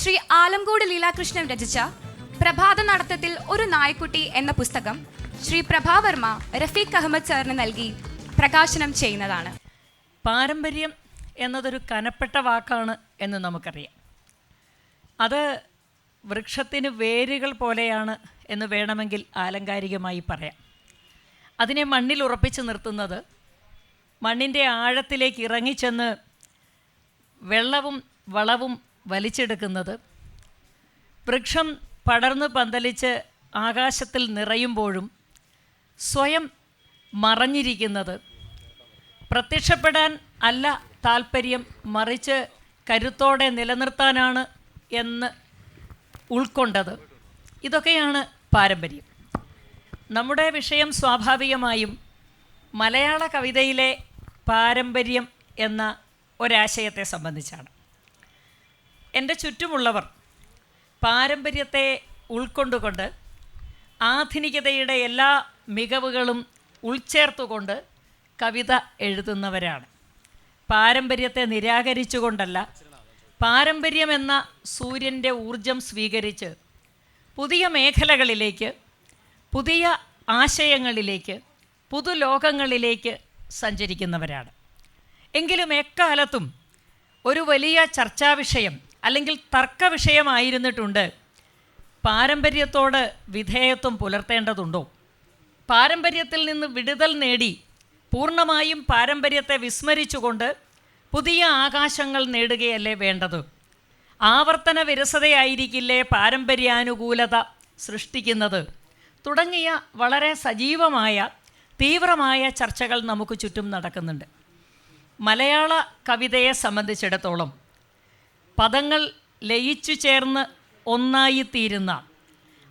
ശ്രീ ആലംകോട് ലീലാകൃഷ്ണൻ രചിച്ച പ്രഭാത നടത്തത്തിൽ ഒരു നായ്ക്കുട്ടി എന്ന പുസ്തകം ശ്രീ പ്രഭാവർമ്മ റഫീഖ് അഹമ്മദ് സാറിന് നൽകി പ്രകാശനം ചെയ്യുന്നതാണ്. പാരമ്പര്യം എന്നതൊരു കനപ്പെട്ട വാക്കാണ് എന്ന് നമുക്കറിയാം. അത് വൃക്ഷത്തിന് വേരുകൾ പോലെയാണ് എന്ന് വേണമെങ്കിൽ ആലങ്കാരികമായി പറയാം. അതിനെ മണ്ണിൽ ഉറപ്പിച്ച് നിർത്തുന്നത്, മണ്ണിൻ്റെ ആഴത്തിലേക്ക് ഇറങ്ങിച്ചെന്ന് വെള്ളവും വളവും വലിച്ചെടുക്കുന്നത്, വൃക്ഷം പടർന്നു പന്തലിച്ച് ആകാശത്തിൽ നിറയുമ്പോഴും സ്വയം മറഞ്ഞിരിക്കുന്നത്, പ്രത്യക്ഷപ്പെടാൻ അല്ല താൽപ്പര്യം, മറിച്ച് കരുത്തോടെ നിലനിർത്താനാണ് എന്ന് ഉൾക്കൊണ്ടത്. ഇതൊക്കെയാണ് പാരമ്പര്യം. നമ്മുടെ വിഷയം സ്വാഭാവികമായും മലയാള കവിതയിലെ പാരമ്പര്യം എന്ന ഒരാശയത്തെ സംബന്ധിച്ചാണ്. എൻ്റെ ചുറ്റുമുള്ളവർ പാരമ്പര്യത്തെ ഉൾക്കൊണ്ടുകൊണ്ട് ആധുനികതയുടെ എല്ലാ മികവുകളും ഉൾച്ചേർത്തുകൊണ്ട് കവിത എഴുതുന്നവരാണ്. പാരമ്പര്യത്തെ നിരാകരിച്ചുകൊണ്ടല്ല, പാരമ്പര്യമെന്ന സൂര്യൻ്റെ ഊർജം സ്വീകരിച്ച് പുതിയ മേഖലകളിലേക്ക്, പുതിയ ആശയങ്ങളിലേക്ക്, പുതുലോകങ്ങളിലേക്ക് സഞ്ചരിക്കുന്നവരാണ്. എങ്കിലും എക്കാലത്തും ഒരു വലിയ ചർച്ചാവിഷയം അല്ലെങ്കിൽ തർക്ക വിഷയമായിരുന്നിട്ടുണ്ട്, പാരമ്പര്യത്തോട് വിധേയത്വം പുലർത്തേണ്ടതുണ്ടോ? പാരമ്പര്യത്തിൽ നിന്ന് വിടുതൽ നേടി പൂർണ്ണമായും പാരമ്പര്യത്തെ വിസ്മരിച്ചുകൊണ്ട് പുതിയ ആകാശങ്ങൾ നേടുകയല്ലേ വേണ്ടത്? ആവർത്തന വിരസതയായിരിക്കില്ലേ പാരമ്പര്യാനുകൂലത സൃഷ്ടിക്കുന്നത്? തുടങ്ങിയ വളരെ സജീവമായ തീവ്രമായ ചർച്ചകൾ നമുക്ക് ചുറ്റും നടക്കുന്നുണ്ട്. മലയാള കവിതയെ സംബന്ധിച്ചിടത്തോളം പദങ്ങൾ ലയിച്ചു ചേർന്ന് ഒന്നായിത്തീരുന്ന,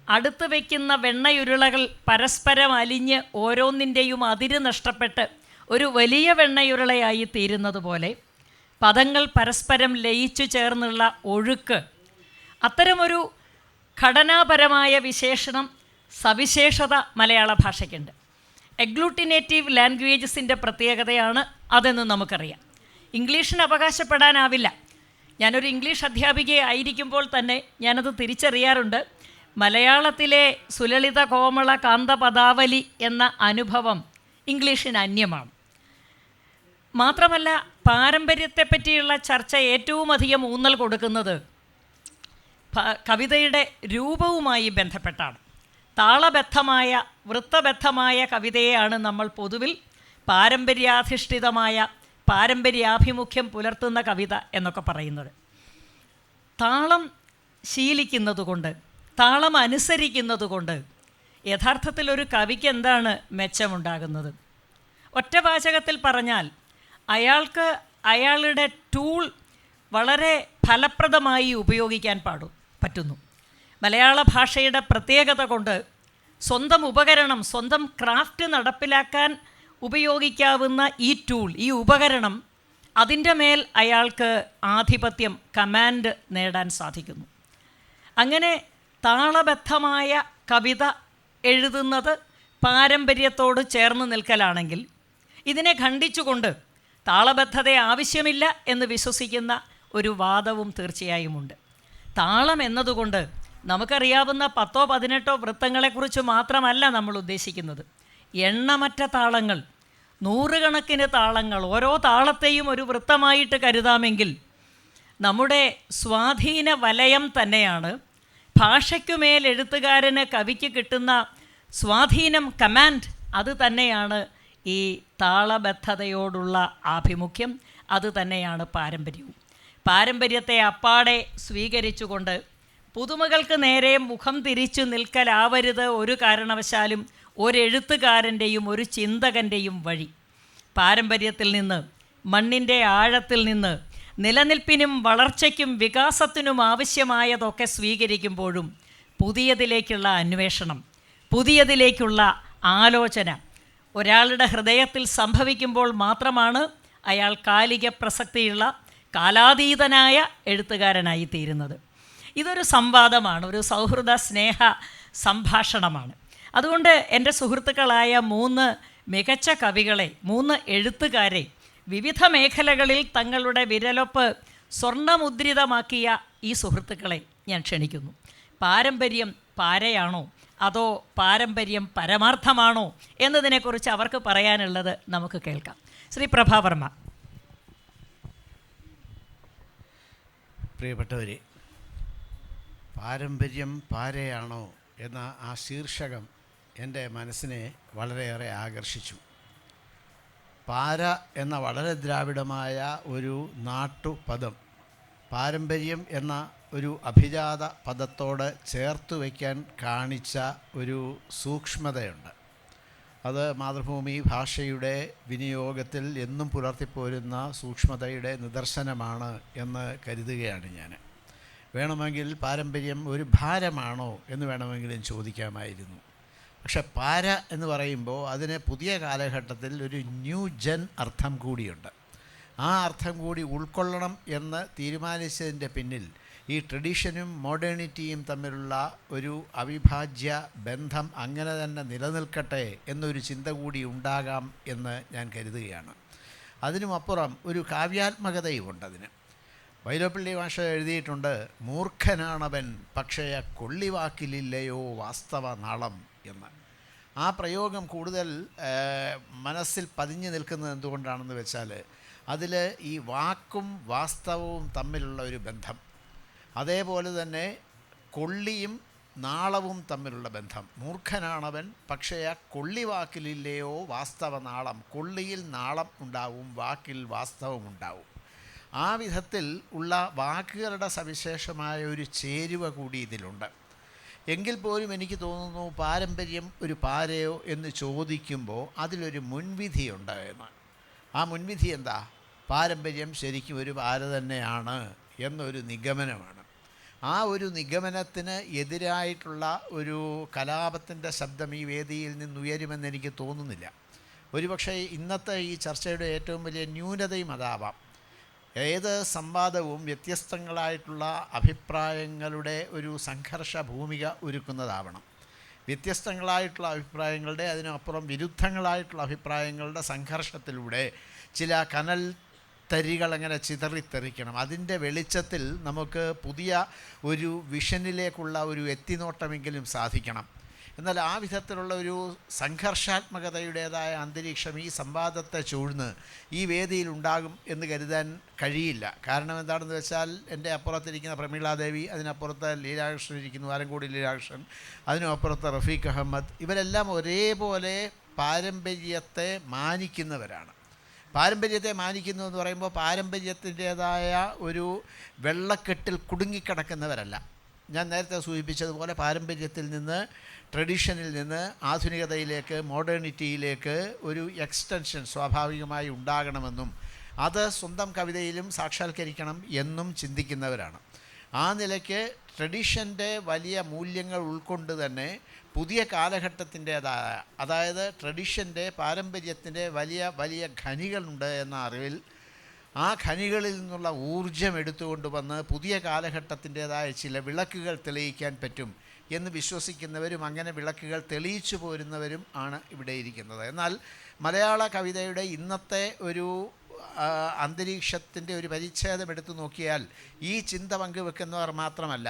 അടുത്ത് വയ്ക്കുന്ന വെണ്ണയുരുളകൾ പരസ്പരം അലിഞ്ഞ് ഓരോന്നിൻ്റെയും അതിര് നഷ്ടപ്പെട്ട് ഒരു വലിയ വെണ്ണയുരുളയായി തീരുന്നത് പോലെ പദങ്ങൾ പരസ്പരം ലയിച്ചു ചേർന്നുള്ള ഒഴുക്ക്, അത്തരമൊരു ഘടനാപരമായ വിശേഷണം, സവിശേഷത മലയാള ഭാഷയ്ക്കുണ്ട്. എഗ്ലൂട്ടിനേറ്റീവ് ലാംഗ്വേജസിൻ്റെ പ്രത്യേകതയാണ് അതെന്ന് നമുക്കറിയാം. ഇംഗ്ലീഷിന് അവകാശപ്പെടാനാവില്ല. ഞാനൊരു ഇംഗ്ലീഷ് അധ്യാപികയായിരിക്കുമ്പോൾ തന്നെ ഞാനത് തിരിച്ചറിയാറുണ്ട്. മലയാളത്തിലെ സുലളിത കോമള കാന്തപദാവലി എന്ന അനുഭവം ഇംഗ്ലീഷിന് അന്യമാണ്. മാത്രമല്ല, പാരമ്പര്യത്തെപ്പറ്റിയുള്ള ചർച്ച ഏറ്റവും അധികം ഊന്നൽ കൊടുക്കുന്നത് കവിതയുടെ രൂപവുമായി ബന്ധപ്പെട്ടാണ്. താളബദ്ധമായ, വൃത്തബദ്ധമായ കവിതയെയാണ് നമ്മൾ പൊതുവിൽ പാരമ്പര്യാധിഷ്ഠിതമായ, പാരമ്പര്യാഭിമുഖ്യം പുലർത്തുന്ന കവിത എന്നൊക്കെ പറയുന്നത്. താളം ശീലിക്കുന്നതുകൊണ്ട്, താളം അനുസരിക്കുന്നതുകൊണ്ട് യഥാർത്ഥത്തിൽ ഒരു കവിക്ക് എന്താണ് മെച്ചമുണ്ടാകുന്നത്? ഒറ്റ വാചകത്തിൽ പറഞ്ഞാൽ, അയാൾക്ക് അയാളുടെ ടൂൾ വളരെ ഫലപ്രദമായി ഉപയോഗിക്കാൻ പറ്റുന്നു. മലയാള ഭാഷയുടെ പ്രത്യേകത കൊണ്ട് സ്വന്തം ഉപകരണം, സ്വന്തം ക്രാഫ്റ്റ് നടപ്പിലാക്കാൻ ഉപയോഗിക്കാവുന്ന ഈ ടൂൾ, ഈ ഉപകരണം, അതിൻ്റെ മേൽ അയാൾക്ക് ആധിപത്യം, കമാൻഡ് നേടാൻ സാധിക്കുന്നു. അങ്ങനെ താളബദ്ധമായ കവിത എഴുതുന്നത് പാരമ്പര്യത്തോട് ചേർന്ന് നിൽക്കലാണെങ്കിൽ, ഇതിനെ ഖണ്ഡിച്ചുകൊണ്ട് താളബദ്ധത ആവശ്യമില്ല എന്ന് വിശ്വസിക്കുന്ന ഒരു വാദവും തീർച്ചയായും ഉണ്ട്. താളം എന്നതുകൊണ്ട് നമുക്കറിയാവുന്ന 10-18 വൃത്തങ്ങളെക്കുറിച്ച് മാത്രമല്ല നമ്മൾ ഉദ്ദേശിക്കുന്നത്. എണ്ണമറ്റ താളങ്ങൾ, നൂറുകണക്കിന് താളങ്ങൾ, ഓരോ താളത്തെയും ഒരു വൃത്തമായിട്ട് കരുതാമെങ്കിൽ നമ്മുടെ സ്വാധീന വലയം തന്നെയാണ്, ഭാഷയ്ക്കുമേൽ എഴുത്തുകാരന്, കവിക്ക് കിട്ടുന്ന സ്വാധീനം, കമാൻഡ്, അത് തന്നെയാണ് ഈ താളബദ്ധതയോടുള്ള ആഭിമുഖ്യം, അത് തന്നെയാണ് പാരമ്പര്യവും. പാരമ്പര്യത്തെ അപ്പാടെ സ്വീകരിച്ചുകൊണ്ട് പുതുമകൾക്ക് നേരെ മുഖം തിരിച്ചു നിൽക്കലാവരുത് ഒരു കാരണവശാലും ഒരെഴുത്തുകാരൻ്റെയും ഒരു ചിന്തകൻ്റെയും വഴി. പാരമ്പര്യത്തിൽ നിന്ന്, മണ്ണിൻ്റെ ആഴത്തിൽ നിന്ന് നിലനിൽപ്പിനും വളർച്ചയ്ക്കും വികാസത്തിനും ആവശ്യമായതൊക്കെ സ്വീകരിക്കുമ്പോഴും പുതിയതിലേക്കുള്ള അന്വേഷണം, പുതിയതിലേക്കുള്ള ആലോചന ഒരാളുടെ ഹൃദയത്തിൽ സംഭവിക്കുമ്പോൾ മാത്രമാണ് അയാൾ കാലിക പ്രസക്തിയുള്ള, കാലാതീതനായ എഴുത്തുകാരനായി തീരുന്നത്. ഇതൊരു സംവാദമാണ്, ഒരു സൗഹൃദ സ്നേഹ സംഭാഷണമാണ്. അതുകൊണ്ട് എൻ്റെ സുഹൃത്തുക്കളായ 3 മികച്ച കവികളെ, 3 എഴുത്തുകാരെ വിവിധ മേഖലകളിൽ തങ്ങളുടെ വിരലൊപ്പ് സ്വർണ്ണമുദ്രിതമാക്കിയ ഈ സുഹൃത്തുക്കളെ ഞാൻ ക്ഷണിക്കുന്നു. പാരമ്പര്യം പാരയാണോ അതോ പാരമ്പര്യം പരമാർത്ഥമാണോ എന്നതിനെക്കുറിച്ച് അവർക്ക് പറയാനുള്ളത് നമുക്ക് കേൾക്കാം. ശ്രീ പ്രഭാവർമ്മ. പ്രിയപ്പെട്ടവരെ, പാരമ്പര്യം പാരയാണോ എന്ന ആ ശീർഷകം എൻ്റെ മനസ്സിനെ വളരെയേറെ ആകർഷിച്ചു. പാര എന്ന വളരെ ദ്രാവിഡമായ ഒരു നാട്ടുപദം പാരമ്പര്യം എന്ന ഒരു അഭിജാത പദത്തോട് ചേർത്ത് വയ്ക്കാൻ കാണിച്ച ഒരു സൂക്ഷ്മതയുണ്ട്. അത് മാതൃഭൂമി ഭാഷയുടെ വിനിയോഗത്തിൽ എന്നും പുലർത്തിപ്പോരുന്ന സൂക്ഷ്മതയുടെ നിദർശനമാണ് എന്ന് കരുതുകയാണ് ഞാൻ. വേണമെങ്കിൽ പാരമ്പര്യം ഒരു ഭാരമാണോ എന്ന് വേണമെങ്കിലും ചോദിക്കാമായിരുന്നു. പക്ഷെ പാര എന്ന് പറയുമ്പോൾ അതിന് പുതിയ കാലഘട്ടത്തിൽ ഒരു ന്യൂ ജെൻ അർത്ഥം കൂടിയുണ്ട്. ആ അർത്ഥം കൂടി ഉൾക്കൊള്ളണം എന്ന് തീരുമാനിച്ചതിൻ്റെ പിന്നിൽ ഈ ട്രഡീഷനും മോഡേണിറ്റിയും തമ്മിലുള്ള ഒരു അവിഭാജ്യ ബന്ധം അങ്ങനെ തന്നെ നിലനിൽക്കട്ടെ എന്നൊരു ചിന്ത കൂടി ഉണ്ടാകാം എന്ന് ഞാൻ കരുതുകയാണ്. അതിനുമപ്പുറം ഒരു കാവ്യാത്മകതയുമുണ്ട് അതിന്. വൈലോപ്പിള്ളി ഭാഷ എഴുതിയിട്ടുണ്ട്, മൂർഖനാണവൻ പക്ഷേ കൊള്ളിവാക്കിലില്ലയോ വാസ്തവ നാളം എന്ന്. ആ പ്രയോഗം കൂടുതൽ മനസ്സിൽ പതിഞ്ഞു നിൽക്കുന്നത് എന്തുകൊണ്ടാണെന്ന് വെച്ചാൽ അതിൽ ഈ വാക്കും വാസ്തവവും തമ്മിലുള്ള ഒരു ബന്ധം, അതേപോലെ തന്നെ കൊള്ളിയും നാളവും തമ്മിലുള്ള ബന്ധം. മൂർഖനാണവൻ പക്ഷേ ആ കൊള്ളിവാക്കിലില്ലയോ വാസ്തവ നാളം. കൊള്ളിയിൽ നാളം ഉണ്ടാവും, വാക്കിൽ വാസ്തവം ഉണ്ടാവും. ആ വിധത്തിൽ ഉള്ള വാക്കുകളുടെ സവിശേഷമായ ഒരു ചേരുവ കൂടി ഇതിലുണ്ട്. എങ്കിൽ പോലും എനിക്ക് തോന്നുന്നു പാരമ്പര്യം ഒരു പാരയോ എന്ന് ചോദിക്കുമ്പോൾ അതിലൊരു മുൻവിധിയുണ്ട് എന്ന്. ആ മുൻവിധി എന്താ? പാരമ്പര്യം ശരിക്കും ഒരു പാര തന്നെയാണ് എന്നൊരു നിഗമനമാണ്. ആ ഒരു നിഗമനത്തിന് എതിരായിട്ടുള്ള ഒരു കലാപത്തിൻ്റെ ശബ്ദം ഈ വേദിയിൽ നിന്നുയരുമെന്ന് എനിക്ക് തോന്നുന്നില്ല. ഒരുപക്ഷെ ഇന്നത്തെ ഈ ചർച്ചയുടെ ഏറ്റവും വലിയ ന്യൂനതയും അതാവാം. ഏത് സംവാദവും വ്യത്യസ്തങ്ങളായിട്ടുള്ള അഭിപ്രായങ്ങളുടെ ഒരു സംഘർഷ ഭൂമിക ഒരുക്കുന്നതാവണം. വ്യത്യസ്തങ്ങളായിട്ടുള്ള അഭിപ്രായങ്ങളുടെ, അതിനപ്പുറം വിരുദ്ധങ്ങളായിട്ടുള്ള അഭിപ്രായങ്ങളുടെ സംഘർഷത്തിലൂടെ ചില കനൽ തരികളങ്ങനെ ചിതറിത്തെറിക്കണം. അതിൻ്റെ വെളിച്ചത്തിൽ നമുക്ക് പുതിയ ഒരു വിഷനിലേക്കുള്ള ഒരു എത്തിനോട്ടമെങ്കിലും സാധിക്കണം. എന്നാൽ ആ വിധത്തിലുള്ള ഒരു സംഘർഷാത്മകതയുടേതായ അന്തരീക്ഷം ഈ സംവാദത്തെ ചൂഴ്ന്ന് ഈ വേദിയിൽ ഉണ്ടാകും എന്ന് കരുതാൻ കഴിയില്ല. കാരണം എന്താണെന്ന് വെച്ചാൽ എൻ്റെ അപ്പുറത്തിരിക്കുന്ന പ്രമീളാദേവി, അതിനപ്പുറത്ത് ലീലാകൃഷ്ണൻ ഇരിക്കുന്നു, ആലങ്കോടി ലീലാകൃഷ്ണൻ, അതിനപ്പുറത്ത് റഫീഖ് അഹമ്മദ്, ഇവരെല്ലാം ഒരേപോലെ പാരമ്പര്യത്തെ മാനിക്കുന്നവരാണ്. പാരമ്പര്യത്തെ മാനിക്കുന്നു എന്ന് പറയുമ്പോൾ പാരമ്പര്യത്തിൻ്റേതായ ഒരു വെള്ളക്കെട്ടിൽ കുടുങ്ങിക്കിടക്കുന്നവരല്ല. ഞാൻ നേരത്തെ സൂചിപ്പിച്ചതുപോലെ പാരമ്പര്യത്തിൽ നിന്ന്, ട്രഡീഷനിൽ നിന്ന് ആധുനികതയിലേക്ക്, മോഡേണിറ്റിയിലേക്ക് ഒരു എക്സ്റ്റൻഷൻ സ്വാഭാവികമായി ഉണ്ടാകണമെന്നും അത് സ്വന്തം കവിതയിലും സാക്ഷാത്കരിക്കണം എന്നും ചിന്തിക്കുന്നവരാണ്. ആ നിലയ്ക്ക് ട്രഡീഷൻ്റെ വലിയ മൂല്യങ്ങൾ ഉൾക്കൊണ്ട് തന്നെ പുതിയ കാലഘട്ടത്തിൻ്റേതായ, അതായത് ട്രഡീഷൻ്റെ, പാരമ്പര്യത്തിൻ്റെ വലിയ വലിയ ഖനികളുണ്ട് എന്ന അറിവിൽ ആ ഖനികളിൽ നിന്നുള്ള ഊർജം എടുത്തുകൊണ്ട് വന്ന് പുതിയ കാലഘട്ടത്തിൻ്റേതായ ചില വിളക്കുകൾ തെളിയിക്കാൻ പറ്റും എന്ന് വിശ്വസിക്കുന്നവരും അങ്ങനെ വിളക്കുകൾ തെളിയിച്ചു പോരുന്നവരും ആണ് ഇവിടെ ഇരിക്കുന്നത്. എന്നാൽ മലയാള കവിതയുടെ ഇന്നത്തെ ഒരു അന്തരീക്ഷത്തിൻ്റെ ഒരു പരിച്ഛേദം എടുത്തു നോക്കിയാൽ ഈ ചിന്ത പങ്കുവെക്കുന്നവർ മാത്രമല്ല,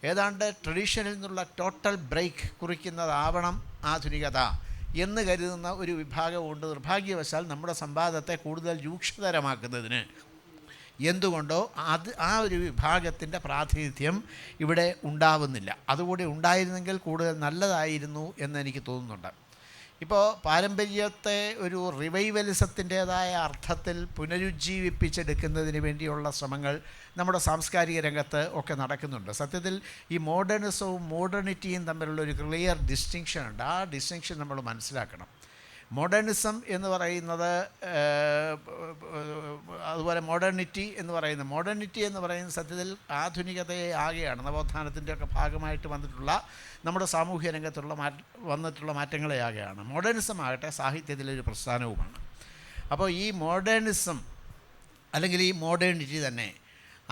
ഏതാണ്ട് ട്രഡീഷനിൽ നിന്നുള്ള ടോട്ടൽ ബ്രേക്ക് കുറിക്കുന്നതാവണം ആധുനികത എന്ന് കരുതുന്ന ഒരു വിഭാഗമുണ്ട്. നിർഭാഗ്യവശാൽ നമ്മുടെ സംവാദത്തെ കൂടുതൽ രൂക്ഷതരമാക്കുന്നതിന് എന്തുകൊണ്ടോ ആ ഒരു വിഭാഗത്തിൻ്റെ പ്രാതിനിധ്യം ഇവിടെ ഉണ്ടാവുന്നില്ല. അതുകൂടി ഉണ്ടായിരുന്നെങ്കിൽ കൂടുതൽ നല്ലതായിരുന്നു എന്നെനിക്ക് തോന്നുന്നുണ്ട്. ഇപ്പോൾ പാരമ്പര്യത്തെ ഒരു റിവൈവലിസത്തിൻ്റേതായ അർത്ഥത്തിൽ പുനരുജ്ജീവിപ്പിച്ചെടുക്കുന്നതിന് വേണ്ടിയുള്ള ശ്രമങ്ങൾ നമ്മുടെ സാംസ്കാരിക രംഗത്ത് ഒക്കെ നടക്കുന്നുണ്ട്. സത്യത്തിൽ ഈ മോഡേണിസവും മോഡേണിറ്റിയും തമ്മിലുള്ള ഒരു ക്ലിയർ ഡിസ്റ്റിങ്ഷൻ ഉണ്ട്. ആ ഡിസ്റ്റിങ്ഷൻ നമ്മൾ മനസ്സിലാക്കണം. മോഡേണിസം എന്ന് പറയുന്നത്, അതുപോലെ മോഡേണിറ്റി എന്ന് പറയുന്നത് സത്യത്തിൽ ആധുനികതയെ ആകെയാണ്, നവോത്ഥാനത്തിൻ്റെ ഒക്കെ ഭാഗമായിട്ട് വന്നിട്ടുള്ള നമ്മുടെ സാമൂഹ്യ രംഗത്തുള്ള വന്നിട്ടുള്ള മാറ്റങ്ങളെ ആകെയാണ്. മോഡേണിസം ആകട്ടെ സാഹിത്യത്തിലൊരു പ്രസ്ഥാനവുമാണ്. അപ്പോൾ ഈ മോഡേണിസം അല്ലെങ്കിൽ ഈ മോഡേണിറ്റി തന്നെ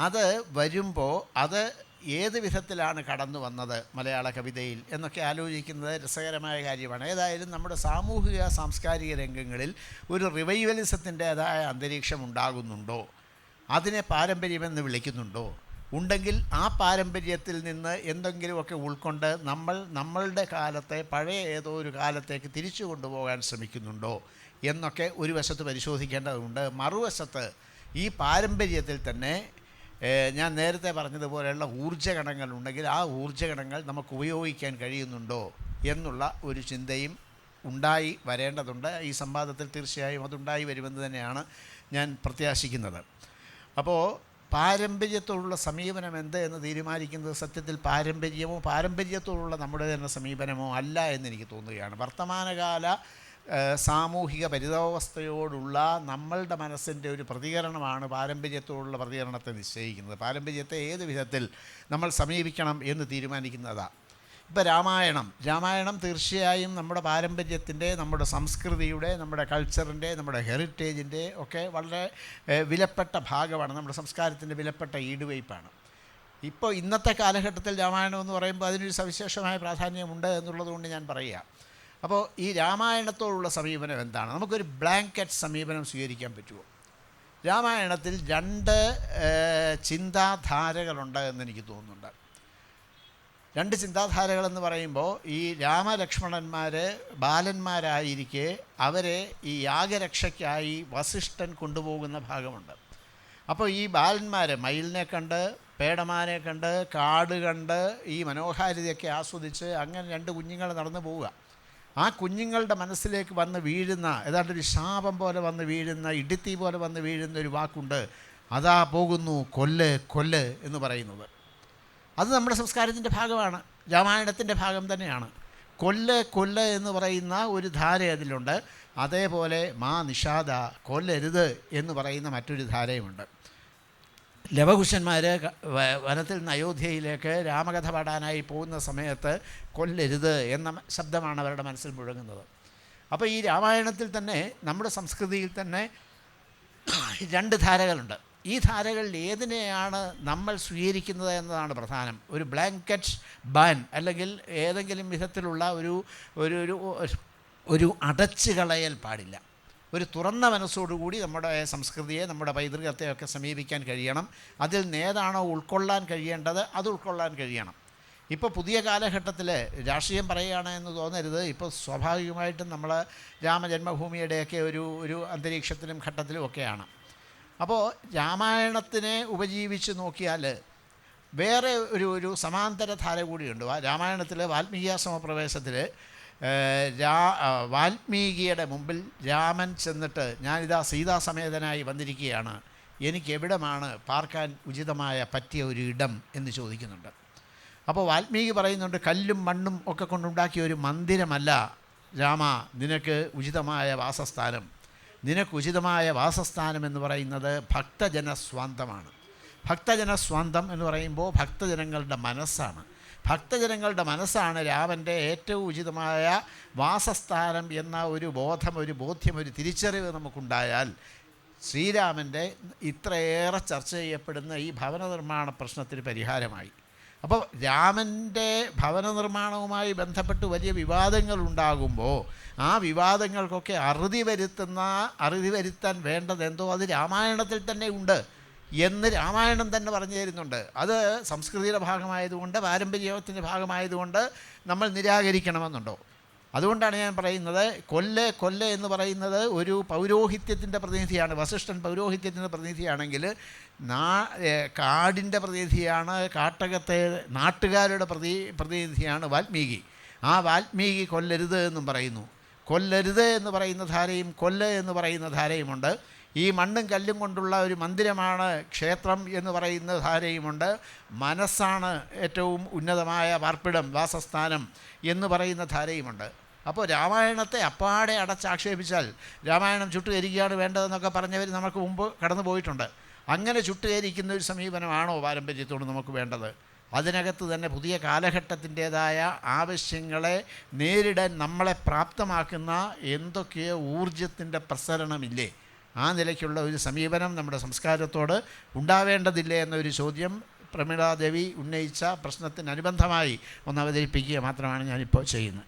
അത് വരുമ്പോൾ അത് ഏത് വിധത്തിലാണ് കടന്നു വന്നത് മലയാള കവിതയിൽ എന്നൊക്കെ ആലോചിക്കുന്നത് രസകരമായ കാര്യമാണ്. ഏതായാലും നമ്മുടെ സാമൂഹിക സാംസ്കാരിക രംഗങ്ങളിൽ ഒരു റിവൈവലിസത്തിൻ്റേതായ അന്തരീക്ഷം ഉണ്ടാകുന്നുണ്ടോ, അതിനെ പാരമ്പര്യമെന്ന് വിളിക്കുന്നുണ്ടോ, ഉണ്ടെങ്കിൽ ആ പാരമ്പര്യത്തിൽ നിന്ന് എന്തെങ്കിലുമൊക്കെ ഉൾക്കൊണ്ട് നമ്മളുടെ കാലത്തെ പഴയ ഏതോ ഒരു കാലത്തേക്ക് തിരിച്ചു കൊണ്ടുപോകാൻ ശ്രമിക്കുന്നുണ്ടോ എന്നൊക്കെ ഒരു വശത്ത് പരിശോധിക്കേണ്ടതുണ്ട്. മറുവശത്ത് ഈ പാരമ്പര്യത്തിൽ തന്നെ ഞാൻ നേരത്തെ പറഞ്ഞതുപോലെയുള്ള ഊർജ്ജകണങ്ങൾ ഉണ്ടെങ്കിൽ ആ ഊർജ്ജകണങ്ങൾ നമുക്ക് ഉപയോഗിക്കാൻ കഴിയുന്നുണ്ടോ എന്നുള്ള ഒരു ചിന്തയും ഉണ്ടായി വരേണ്ടതുണ്ട്. ഈ സംവാദത്തിൽ തീർച്ചയായും അതുണ്ടായി വരുമെന്ന് തന്നെയാണ് ഞാൻ പ്രത്യാശിക്കുന്നത്. അപ്പോൾ പാരമ്പര്യത്തോടുള്ള സമീപനം എന്ത് എന്ന് തീരുമാനിക്കുന്നത് സത്യത്തിൽ പാരമ്പര്യത്തോടുള്ള നമ്മുടെ തന്നെ സമീപനമോ അല്ല എന്നെനിക്ക് തോന്നുകയാണ്. വർത്തമാനകാല സാമൂഹിക പരിതാവസ്ഥയോടുള്ള നമ്മളുടെ മനസ്സിൻ്റെ ഒരു പ്രതികരണമാണ് പാരമ്പര്യത്തോടുള്ള പ്രതികരണത്തെ നിശ്ചയിക്കുന്നത്. പാരമ്പര്യത്തെ ഏത് വിധത്തിൽ നമ്മൾ സമീപിക്കണം എന്ന് തീരുമാനിക്കുന്നതാണ്. ഇപ്പോൾ രാമായണം തീർച്ചയായും നമ്മുടെ പാരമ്പര്യത്തിൻ്റെ, നമ്മുടെ സംസ്കൃതിയുടെ, നമ്മുടെ കൾച്ചറിൻ്റെ, നമ്മുടെ ഹെറിറ്റേജിൻ്റെ ഒക്കെ വളരെ വിലപ്പെട്ട ഭാഗമാണ്. നമ്മുടെ സംസ്കാരത്തിൻ്റെ വിലപ്പെട്ട ഈടുവയ്പ്പാണ്. ഇപ്പോൾ ഇന്നത്തെ കാലഘട്ടത്തിൽ രാമായണം എന്ന് പറയുമ്പോൾ അതിനൊരു സവിശേഷമായ പ്രാധാന്യമുണ്ട് എന്നുള്ളത് കൊണ്ട് ഞാൻ പറയുക. അപ്പോൾ ഈ രാമായണത്തോടുള്ള സമീപനം എന്താണ്? നമുക്കൊരു ബ്ലാങ്കറ്റ് സമീപനം സ്വീകരിക്കാൻ പറ്റുമോ? രാമായണത്തിൽ 2 ചിന്താധാരകളുണ്ട് എന്നെനിക്ക് തോന്നുന്നുണ്ട്. 2 ചിന്താധാരകളെന്ന് പറയുമ്പോൾ ഈ രാമലക്ഷ്മണന്മാർ ബാലന്മാരായിരിക്കെ അവരെ ഈ യാഗരക്ഷയ്ക്കായി വസിഷ്ഠൻ കൊണ്ടുപോകുന്ന ഭാഗമുണ്ട്. അപ്പോൾ ഈ ബാലന്മാർ മയിലിനെ കണ്ട്, പേടമാനെ കണ്ട്, കാട് കണ്ട്, ഈ മനോഹാരിതയൊക്കെ ആസ്വദിച്ച് അങ്ങനെ 2 കുഞ്ഞുങ്ങൾ നടന്നു പോവുക. ആ കുഞ്ഞുങ്ങളുടെ മനസ്സിലേക്ക് വന്ന് വീഴുന്ന, ഏതാണ്ടൊരു ശാപം പോലെ വന്ന് വീഴുന്ന, ഇടുത്തി പോലെ വന്ന് വീഴുന്ന ഒരു വാക്കുണ്ട്, അതാ പോകുന്നു കൊല്ല് എന്ന് പറയുന്നത്. അത് നമ്മുടെ സംസ്കാരത്തിൻ്റെ ഭാഗമാണ്, രാമായണത്തിൻ്റെ ഭാഗം തന്നെയാണ്. കൊല്ല് എന്ന് പറയുന്ന ഒരു ധാര അതിലുണ്ട്. അതേപോലെ മാ നിഷാദ, കൊല്ലരുത് എന്ന് പറയുന്ന മറ്റൊരു ധാരയുമുണ്ട്. ലവകുശന്മാർ വനത്തിൽ നിന്ന് അയോധ്യയിലേക്ക് രാമകഥ പാടാനായി പോകുന്ന സമയത്ത് കൊല്ലരുത് എന്ന ശബ്ദമാണ് അവരുടെ മനസ്സിൽ മുഴങ്ങുന്നത്. അപ്പോൾ ഈ രാമായണത്തിൽ തന്നെ, നമ്മുടെ സംസ്കൃതിയിൽ തന്നെ 2 ധാരകളുണ്ട്. ഈ ധാരകളിൽ ഏതിനെയാണ് നമ്മൾ സ്വീകരിക്കുന്നത് എന്നതാണ് പ്രധാനം. ഒരു ബ്ലാങ്കറ്റ് ബാൻ അല്ലെങ്കിൽ ഏതെങ്കിലും വിധത്തിലുള്ള ഒരു അടച്ചു കളയൽ പാടില്ല. ഒരു തുറന്ന മനസ്സോടുകൂടി നമ്മുടെ സംസ്കൃതിയെ, നമ്മുടെ പൈതൃകത്തെയൊക്കെ സമീപിക്കാൻ കഴിയണം. അതിൽ ഏതാണോ ഉൾക്കൊള്ളാൻ കഴിയേണ്ടത് അത് ഉൾക്കൊള്ളാൻ കഴിയണം. ഇപ്പോൾ പുതിയ കാലഘട്ടത്തിൽ രാഷ്ട്രീയം പറയുകയാണ് എന്ന് തോന്നരുത്. ഇപ്പോൾ സ്വാഭാവികമായിട്ടും നമ്മൾ രാമജന്മഭൂമിയുടെയൊക്കെ ഒരു അന്തരീക്ഷത്തിലും ഘട്ടത്തിലും ഒക്കെയാണ്. അപ്പോൾ രാമായണത്തിനെ ഉപജീവിച്ച് നോക്കിയാൽ വേറെ ഒരു സമാന്തര ധാര കൂടിയുണ്ട്. രാമായണത്തിൽ വാൽമീകി സമപ്രവേശത്തിൽ വാൽമീകിയുടെ മുമ്പിൽ രാമൻ ചെന്നിട്ട്, ഞാനിതാ സീതാസമേതനായി വന്നിരിക്കുകയാണ്, എനിക്ക് എവിടമാണ് പാർക്കാൻ ഉചിതമായ പറ്റിയ ഒരു ഇടം എന്ന് ചോദിക്കുന്നുണ്ട്. അപ്പോൾ വാൽമീകി പറയുന്നുണ്ട്, കല്ലും മണ്ണും ഒക്കെ കൊണ്ടുണ്ടാക്കിയ ഒരു മന്ദിരമല്ല രാമ നിനക്ക് ഉചിതമായ വാസസ്ഥാനം. നിനക്ക് ഉചിതമായ വാസസ്ഥാനം എന്ന് പറയുന്നത് ഭക്തജനസ്വാന്തമാണ്. ഭക്തജനസ്വാന്തം എന്ന് പറയുമ്പോൾ ഭക്തജനങ്ങളുടെ മനസ്സാണ്. ഭക്തജനങ്ങളുടെ മനസ്സാണ് രാമൻ്റെ ഏറ്റവും ഉചിതമായ വാസസ്ഥാനം എന്ന ഒരു ബോധ്യം, ഒരു തിരിച്ചറിവ് നമുക്കുണ്ടായാൽ ശ്രീരാമൻ്റെ ഇത്രയേറെ ചർച്ച ചെയ്യപ്പെടുന്ന ഈ ഭവന നിർമ്മാണ പ്രശ്നത്തിന് പരിഹാരമായി. അപ്പോൾ രാമൻ്റെ ഭവന നിർമ്മാണവുമായി ബന്ധപ്പെട്ട് വലിയ വിവാദങ്ങൾ ഉണ്ടാകുമ്പോൾ ആ വിവാദങ്ങൾക്കൊക്കെ അറുതി വരുത്താൻ വേണ്ടതെന്തോ അത് രാമായണത്തിൽ തന്നെ ഉണ്ട് എന്ന് രാമായണം തന്നെ പറഞ്ഞു തരുന്നുണ്ട്. അത് സംസ്കൃതിയുടെ ഭാഗമായതുകൊണ്ട്, പാരമ്പര്യത്തിൻ്റെ ഭാഗമായതുകൊണ്ട് നമ്മൾ നിരാകരിക്കണമെന്നുണ്ടോ? അതുകൊണ്ടാണ് ഞാൻ പറയുന്നത്, കൊല്ല് എന്ന് പറയുന്നത് ഒരു പൗരോഹിത്യത്തിൻ്റെ പ്രതിനിധിയാണ്. വസിഷ്ഠൻ പൗരോഹിത്യത്തിൻ്റെ പ്രതിനിധിയാണെങ്കിൽ കാടിൻ്റെ പ്രതിനിധിയാണ്, കാട്ടകത്തെ നാട്ടുകാരുടെ പ്രതിനിധിയാണ് വാൽമീകി. ആ വാൽമീകി കൊല്ലരുത് എന്നും പറയുന്നു. കൊല്ലരുത് എന്ന് പറയുന്ന ധാരയും കൊല്ല് എന്ന് പറയുന്ന ധാരയുമുണ്ട്. ഈ മണ്ണും കല്ലും കൊണ്ടുള്ള ഒരു മന്ദിരമാണ് ക്ഷേത്രം എന്ന് പറയുന്ന ധാരയുമുണ്ട്. മനസ്സാണ് ഏറ്റവും ഉന്നതമായ പാർപ്പിടം, വാസസ്ഥാനം എന്ന് പറയുന്ന ധാരയുമുണ്ട്. അപ്പോൾ രാമായണത്തെ അപ്പാടെ അടച്ചാക്ഷേപിച്ചാൽ രാമായണം ചുട്ടുകരിക്കുകയാണ് വേണ്ടതെന്നൊക്കെ പറഞ്ഞവർ നമുക്ക് മുമ്പ് കടന്നു പോയിട്ടുണ്ട്. അങ്ങനെ ചുട്ടുകരിക്കുന്ന ഒരു സമീപനമാണോ പാരമ്പര്യത്തോട് നമുക്ക് വേണ്ടത്? അതിനകത്ത് തന്നെ പുതിയ കാലഘട്ടത്തിൻ്റേതായ ആവശ്യങ്ങളെ നേരിടാൻ നമ്മളെ പ്രാപ്തമാക്കുന്ന എന്തൊക്കെയോ ഊർജത്തിൻ്റെ പ്രസരണമില്ലേ? ആ നിലയ്ക്കുള്ള ഒരു സമീപനം നമ്മുടെ സംസ്കാരത്തോട് ഉണ്ടാവേണ്ടതില്ലേ എന്നൊരു ചോദ്യം പ്രമീളാദേവി ഉന്നയിച്ച പ്രശ്നത്തിനനുബന്ധമായി ഒന്ന് അവതരിപ്പിക്കുക മാത്രമാണ് ഞാനിപ്പോൾ ചെയ്യുന്നത്.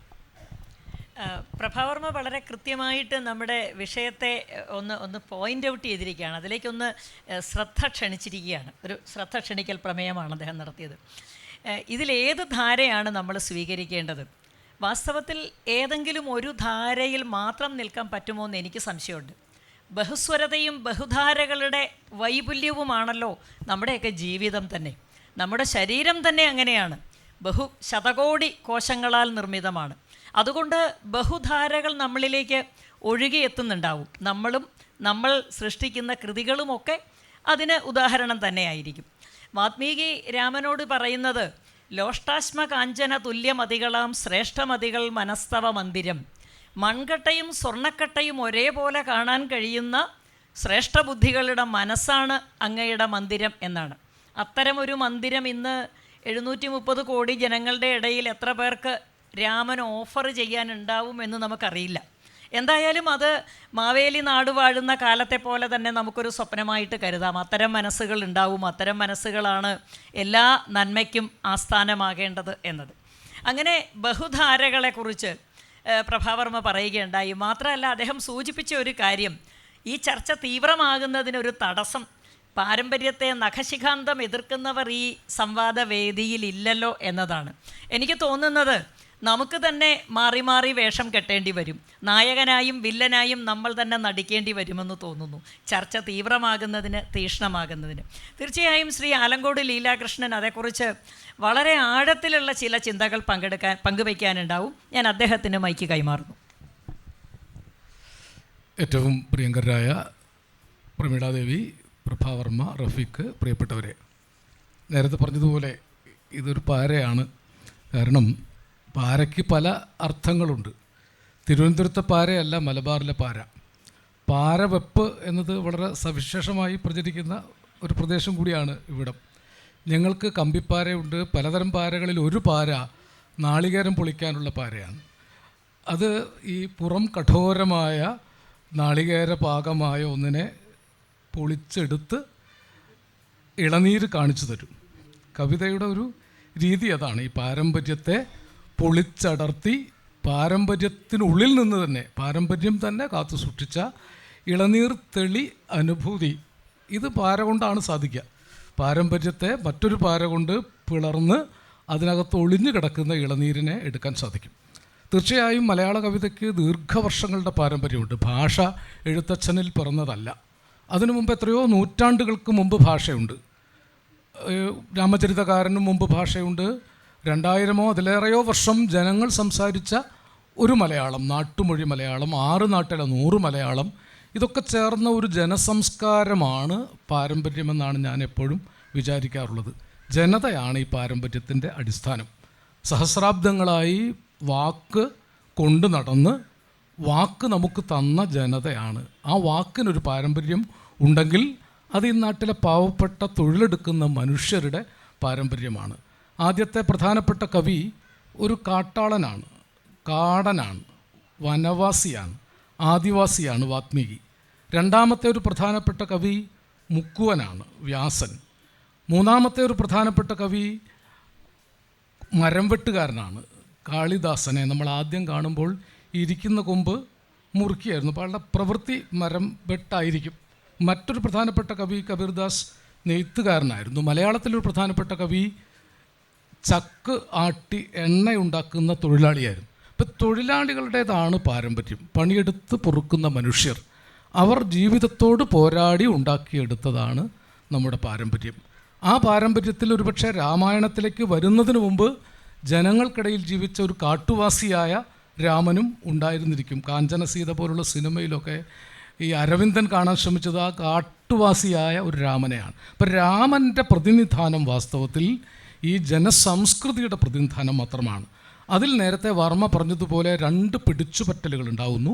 പ്രഭാവർമ്മ വളരെ കൃത്യമായിട്ട് നമ്മുടെ വിഷയത്തെ ഒന്ന് പോയിൻ്റ് ഔട്ട് ചെയ്തിരിക്കുകയാണ്. അതിലേക്കൊന്ന് ശ്രദ്ധ ക്ഷണിച്ചിരിക്കുകയാണ്. ഒരു ശ്രദ്ധ ക്ഷണിക്കൽ പ്രമേയമാണ് അദ്ദേഹം നടത്തിയത്. ഇതിലേത് ധാരയാണ് നമ്മൾ സ്വീകരിക്കേണ്ടത്? വാസ്തവത്തിൽ ഏതെങ്കിലും ഒരു ധാരയിൽ മാത്രം നിൽക്കാൻ പറ്റുമോ എന്ന് എനിക്ക് സംശയമുണ്ട്. ബഹുസ്വരതയും ബഹുധാരകളുടെ വൈപുല്യവുമാണല്ലോ നമ്മുടെയൊക്കെ ജീവിതം തന്നെ. നമ്മുടെ ശരീരം തന്നെ അങ്ങനെയാണ്, ശതകോടി കോശങ്ങളാൽ നിർമ്മിതമാണ്. അതുകൊണ്ട് ബഹുധാരകൾ നമ്മളിലേക്ക് ഒഴുകിയെത്തുന്നുണ്ടാവും. നമ്മൾ സൃഷ്ടിക്കുന്ന കൃതികളുമൊക്കെ അതിന് ഉദാഹരണം തന്നെയായിരിക്കും. വാത്മീകി രാമനോട് പറയുന്നത്, ലോഷ്ടാശ്മ കാഞ്ചന തുല്യമതികളാം ശ്രേഷ്ഠമതികൾ മനസ്തവ മന്ദിരം. മൺകട്ടയും സ്വർണ്ണക്കട്ടയും ഒരേപോലെ കാണാൻ കഴിയുന്ന ശ്രേഷ്ഠബുദ്ധികളുടെ മനസ്സാണ് അങ്ങയുടെ മന്ദിരം എന്നാണ്. അത്തരമൊരു മന്ദിരം ഇന്ന് 730 കോടി ജനങ്ങളുടെ ഇടയിൽ എത്ര പേർക്ക് രാമൻ ഓഫർ ചെയ്യാനുണ്ടാവുമെന്ന് നമുക്കറിയില്ല. എന്തായാലും അത് മാവേലി നാട് വാഴുന്ന കാലത്തെ പോലെ തന്നെ നമുക്കൊരു സ്വപ്നമായിട്ട് കരുതാം. അത്തരം മനസ്സുകൾ ഉണ്ടാവും. അത്തരം മനസ്സുകളാണ് എല്ലാ നന്മയ്ക്കും ആസ്ഥാനമാകേണ്ടത് എന്നത്. അങ്ങനെ ബഹുധാരകളെക്കുറിച്ച് പ്രഭാവർമ്മ പറയുകയുണ്ടായി. മാത്രമല്ല, അദ്ദേഹം സൂചിപ്പിച്ച ഒരു കാര്യം, ഈ ചർച്ച തീവ്രമാകുന്നതിനൊരു തടസ്സം പാരമ്പര്യത്തെ നഖശിഖാന്തം എതിർക്കുന്നവർ ഈ സംവാദവേദിയിലില്ലല്ലോ എന്നതാണ്. എനിക്ക് തോന്നുന്നത് നമുക്ക് തന്നെ മാറി മാറി വേഷം കെട്ടേണ്ടി വരും. നായകനായും വില്ലനായും നമ്മൾ തന്നെ നടിക്കേണ്ടി വരുമെന്ന് തോന്നുന്നു, ചർച്ച തീവ്രമാകുന്നതിന്, തീക്ഷ്ണമാകുന്നതിന്. തീർച്ചയായും ശ്രീ ആലങ്കോട് ലീലാകൃഷ്ണൻ അതേക്കുറിച്ച് വളരെ ആഴത്തിലുള്ള ചില ചിന്തകൾ പങ്കുവയ്ക്കാനുണ്ടാവും. ഞാൻ അദ്ദേഹത്തിന് മൈക്ക് കൈമാറുന്നു. ഏറ്റവും പ്രിയങ്കരായ പ്രമീളാദേവി, പ്രഭാവർമ്മ, റഫീഖ്, പ്രിയപ്പെട്ടവരെ, നേരത്തെ പറഞ്ഞതുപോലെ ഇതൊരു പാരയാണ്. കാരണം പാരയ്ക്ക് പല അർത്ഥങ്ങളുണ്ട്. തിരുവനന്തപുരത്തെ പാരയല്ല മലബാറിലെ പാര. പാരവെപ്പ് എന്നത് വളരെ സവിശേഷമായി പ്രചരിക്കുന്ന ഒരു പ്രദേശം കൂടിയാണ് ഇവിടം. ഞങ്ങൾക്ക് കമ്പിപ്പാരയുണ്ട്. പലതരം പാരകളിൽ ഒരു പാര നാളികേരം പൊളിക്കാനുള്ള പാരയാണ്. അത് ഈ പുറം കഠോരമായ നാളികേര പാകമായ ഒന്നിനെ പൊളിച്ചെടുത്ത് ഇളനീര് കാണിച്ചു തരും. കവിതയുടെ ഒരു രീതി അതാണ്. ഈ പാരമ്പര്യത്തെ പൊളിച്ചടർത്തി പാരമ്പര്യത്തിനുള്ളിൽ നിന്ന് തന്നെ, പാരമ്പര്യം തന്നെ കാത്തു സൂക്ഷിച്ച ഇളനീർ തെളി അനുഭൂതി, ഇത് പാര കൊണ്ടാണ് സാധിക്കുക. പാരമ്പര്യത്തെ മറ്റൊരു പാര കൊണ്ട് പിളർന്ന് അതിനകത്ത് ഒളിഞ്ഞു കിടക്കുന്ന ഇളനീരിനെ എടുക്കാൻ സാധിക്കും. തീർച്ചയായും മലയാള കവിതയ്ക്ക് ദീർഘവർഷങ്ങളുടെ പാരമ്പര്യമുണ്ട്. ഭാഷ എഴുത്തച്ഛനിൽ പിറന്നതല്ല. അതിനു മുമ്പ് എത്രയോ നൂറ്റാണ്ടുകൾക്ക് മുമ്പ് ഭാഷയുണ്ട്. രാമചരിതകാരനും മുമ്പ് ഭാഷയുണ്ട്. 2000 അതിലേറെയോ വർഷം ജനങ്ങൾ സംസാരിച്ച ഒരു മലയാളം, നാട്ടുമൊഴി മലയാളം, 6 നാട്ടിലെ 100 മലയാളം, ഇതൊക്കെ ചേർന്ന ഒരു ജനസംസ്കാരമാണ് പാരമ്പര്യമെന്നാണ് ഞാൻ എപ്പോഴും വിചാരിക്കാറുള്ളത്. ജനതയാണ് ഈ പാരമ്പര്യത്തിൻ്റെ അടിസ്ഥാനം. സഹസ്രാബ്ദങ്ങളായി വാക്ക് കൊണ്ട് നടന്ന് വാക്ക് നമുക്ക് തന്ന ജനതയാണ്. ആ വാക്കിനൊരു പാരമ്പര്യം ഉണ്ടെങ്കിൽ അത് ഈ നാട്ടിലെ പാവപ്പെട്ട തൊഴിലെടുക്കുന്ന മനുഷ്യരുടെ പാരമ്പര്യമാണ്. ആദ്യത്തെ പ്രധാനപ്പെട്ട കവി ഒരു കാട്ടാളനാണ്, കാടനാണ്, വനവാസിയാണ്, ആദിവാസിയാണ് വാത്മീകി. രണ്ടാമത്തെ ഒരു പ്രധാനപ്പെട്ട കവി മുക്കുവനാണ്, വ്യാസൻ. മൂന്നാമത്തെ ഒരു പ്രധാനപ്പെട്ട കവി മരം വെട്ടുകാരനാണ്, കാളിദാസനെ നമ്മൾ ആദ്യം കാണുമ്പോൾ ഇരിക്കുന്ന കൊമ്പ് മുറുക്കിയായിരുന്നു. അപ്പോൾ അയാളുടെ പ്രവൃത്തി മരം വെട്ടായിരിക്കും. മറ്റൊരു പ്രധാനപ്പെട്ട കവി കബീർദാസ് നെയ്ത്തുകാരനായിരുന്നു. മലയാളത്തിലൊരു പ്രധാനപ്പെട്ട കവി ചക്ക് ആട്ടി എണ്ണയുണ്ടാക്കുന്ന തൊഴിലാളിയായിരുന്നു. ഇപ്പം തൊഴിലാളികളുടേതാണ് പാരമ്പര്യം. പണിയെടുത്ത് പൊറുക്കുന്ന മനുഷ്യർ, അവർ ജീവിതത്തോട് പോരാടി ഉണ്ടാക്കിയെടുത്തതാണ് നമ്മുടെ പാരമ്പര്യം. ആ പാരമ്പര്യത്തിൽ ഒരുപക്ഷെ രാമായണത്തിലേക്ക് വരുന്നതിന് മുമ്പ് ജനങ്ങൾക്കിടയിൽ ജീവിച്ച ഒരു കാട്ടുവാസിയായ രാമനും ഉണ്ടായിരുന്നിരിക്കും. കാഞ്ചനസീത പോലുള്ള സിനിമയിലൊക്കെ ഈ അരവിന്ദൻ കാണാൻ ശ്രമിച്ചത് ആ കാട്ടുവാസിയായ ഒരു രാമനെയാണ്. അപ്പം രാമൻ്റെ പ്രതിനിധാനം വാസ്തവത്തിൽ ഈ ജനസംസ്കൃതിയുടെ പ്രതിനിധാനം മാത്രമാണ്. അതിൽ നേരത്തെ വർമ്മ പറഞ്ഞതുപോലെ 2 പിടിച്ചുപറ്റലുകൾ ഉണ്ടാകുന്നു.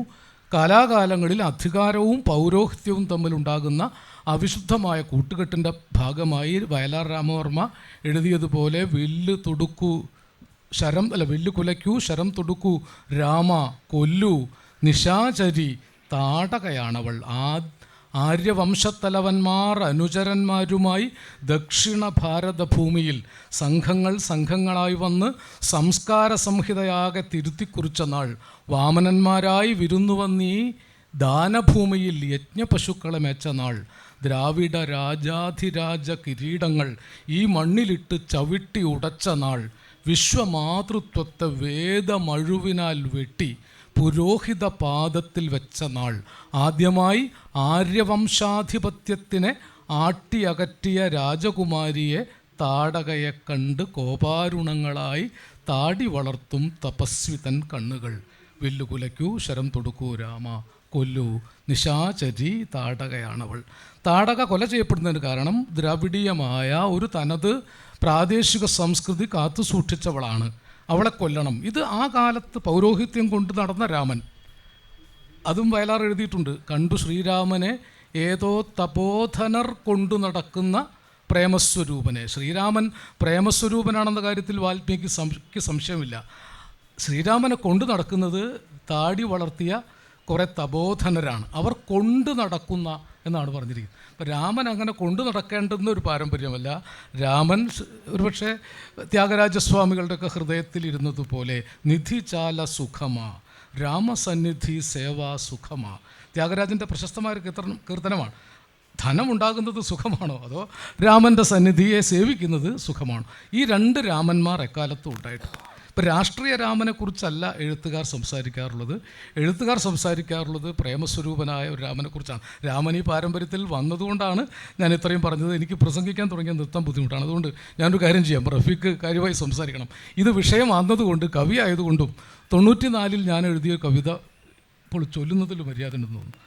കാലാകാലങ്ങളിൽ അധികാരവും പൗരോഹിത്യവും തമ്മിലുണ്ടാകുന്ന അവിശുദ്ധമായ കൂട്ടുകെട്ടിൻ്റെ ഭാഗമായി വയലാർ രാമവർമ്മ എഴുതിയതുപോലെ വില്ല് കുലയ്ക്കൂ ശരം തൊടുക്കൂ രാമ കൊല്ലു നിശാചരി താടകയാണവൾ, ആര്യവംശത്തലവന്മാർ അനുചരന്മാരുമായി ദക്ഷിണ ഭാരതഭൂമിയിൽ സംഘങ്ങളായി വന്ന് സംസ്കാര സംഹിതയാകെ തിരുത്തിക്കുറിച്ച നാൾ, വാമനന്മാരായി വിരുന്നുവന്നീ ദാനഭൂമിയിൽ യജ്ഞപശുക്കളെ മേച്ച നാൾ, ദ്രാവിഡ രാജാധിരാജ കിരീടങ്ങൾ ഈ മണ്ണിലിട്ട് ചവിട്ടി ഉടച്ച നാൾ, വിശ്വമാതൃത്വത്തെ വേദമഴുവിനാൽ വെട്ടി പുരോഹിത പാദത്തിൽ വെച്ച നാൾ, ആദ്യമായി ആര്യവംശാധിപത്യത്തിനെ ആട്ടിയകറ്റിയ രാജകുമാരിയെ താടകയെ കണ്ട് കോപാരുണങ്ങളായി താടി വളർത്തും തപസ്വിതൻ കണ്ണുകൾ, വില്ലുകുലയ്ക്കൂ ശരം തൊടുക്കൂ രാമ, കൊല്ലു നിശാചരി താടകയാണവൾ. താടക കൊല ചെയ്യപ്പെടുന്നതിന് കാരണം ദ്രാവിഡീയമായ ഒരു തനത് പ്രാദേശിക സംസ്കൃതി കാത്തു സൂക്ഷിച്ചവളാണ്, അവളെ കൊല്ലണം. ഇത് ആ കാലത്ത് പൗരോഹിത്യം കൊണ്ട് നടന്ന രാമൻ. അതും വയലാർ എഴുതിയിട്ടുണ്ട്. കണ്ടു ശ്രീരാമനെ ഏതോ തപോധനർ കൊണ്ടു നടക്കുന്ന പ്രേമസ്വരൂപനെ. ശ്രീരാമൻ പ്രേമസ്വരൂപനാണെന്ന കാര്യത്തിൽ വാൽമീകിക്ക് സംശയമില്ല. ശ്രീരാമനെ കൊണ്ടു നടക്കുന്നത് താടി വളർത്തിയ കുറേ തപോധനരാണ്, അവർ കൊണ്ടു നടക്കുന്ന എന്നാണ് പറഞ്ഞിരിക്കുന്നത്. അപ്പോൾ രാമൻ അങ്ങനെ കൊണ്ടു നടക്കേണ്ടുന്ന ഒരു പാരമ്പര്യമല്ല. രാമൻ ഒരുപക്ഷെ ത്യാഗരാജസ്വാമികളുടെയൊക്കെ ഹൃദയത്തിലിരുന്നതുപോലെ നിധിചാല സുഖമാ, രാമസന്നിധി സേവാ സുഖമാ. ത്യാഗരാജൻ്റെ പ്രശസ്തമായ ഒരു കീർത്തനമാണ്. ധനമുണ്ടാകുന്നത് സുഖമാണോ അതോ രാമൻ്റെ സന്നിധിയെ സേവിക്കുന്നത് സുഖമാണോ? ഈ രണ്ട് രാമന്മാർ എക്കാലത്തും ഉണ്ടായിട്ടുണ്ട്. ഇപ്പം രാഷ്ട്രീയ രാമനെക്കുറിച്ചല്ല എഴുത്തുകാർ സംസാരിക്കാറുള്ളത്. എഴുത്തുകാർ സംസാരിക്കാറുള്ളത് പ്രേമസ്വരൂപനായ ഒരു രാമനെക്കുറിച്ചാണ്. രാമൻ ഈ പാരമ്പര്യത്തിൽ വന്നതുകൊണ്ടാണ് ഞാൻ ഇത്രയും പറഞ്ഞത്. എനിക്ക് പ്രസംഗിക്കാൻ തുടങ്ങിയ നിർത്താൻ ബുദ്ധിമുട്ടാണ്. അതുകൊണ്ട് ഞാനൊരു കാര്യം ചെയ്യാം, റഫീഖ് കാര്യമായി സംസാരിക്കണം. ഇത് വിഷയമാകുന്നതുകൊണ്ട്, കവി ആയതുകൊണ്ടും 94 ഞാൻ എഴുതിയ കവിത ഇപ്പോൾ ചൊല്ലുന്നതിൽ മര്യാദ ഉണ്ടെന്ന് തോന്നുന്നു.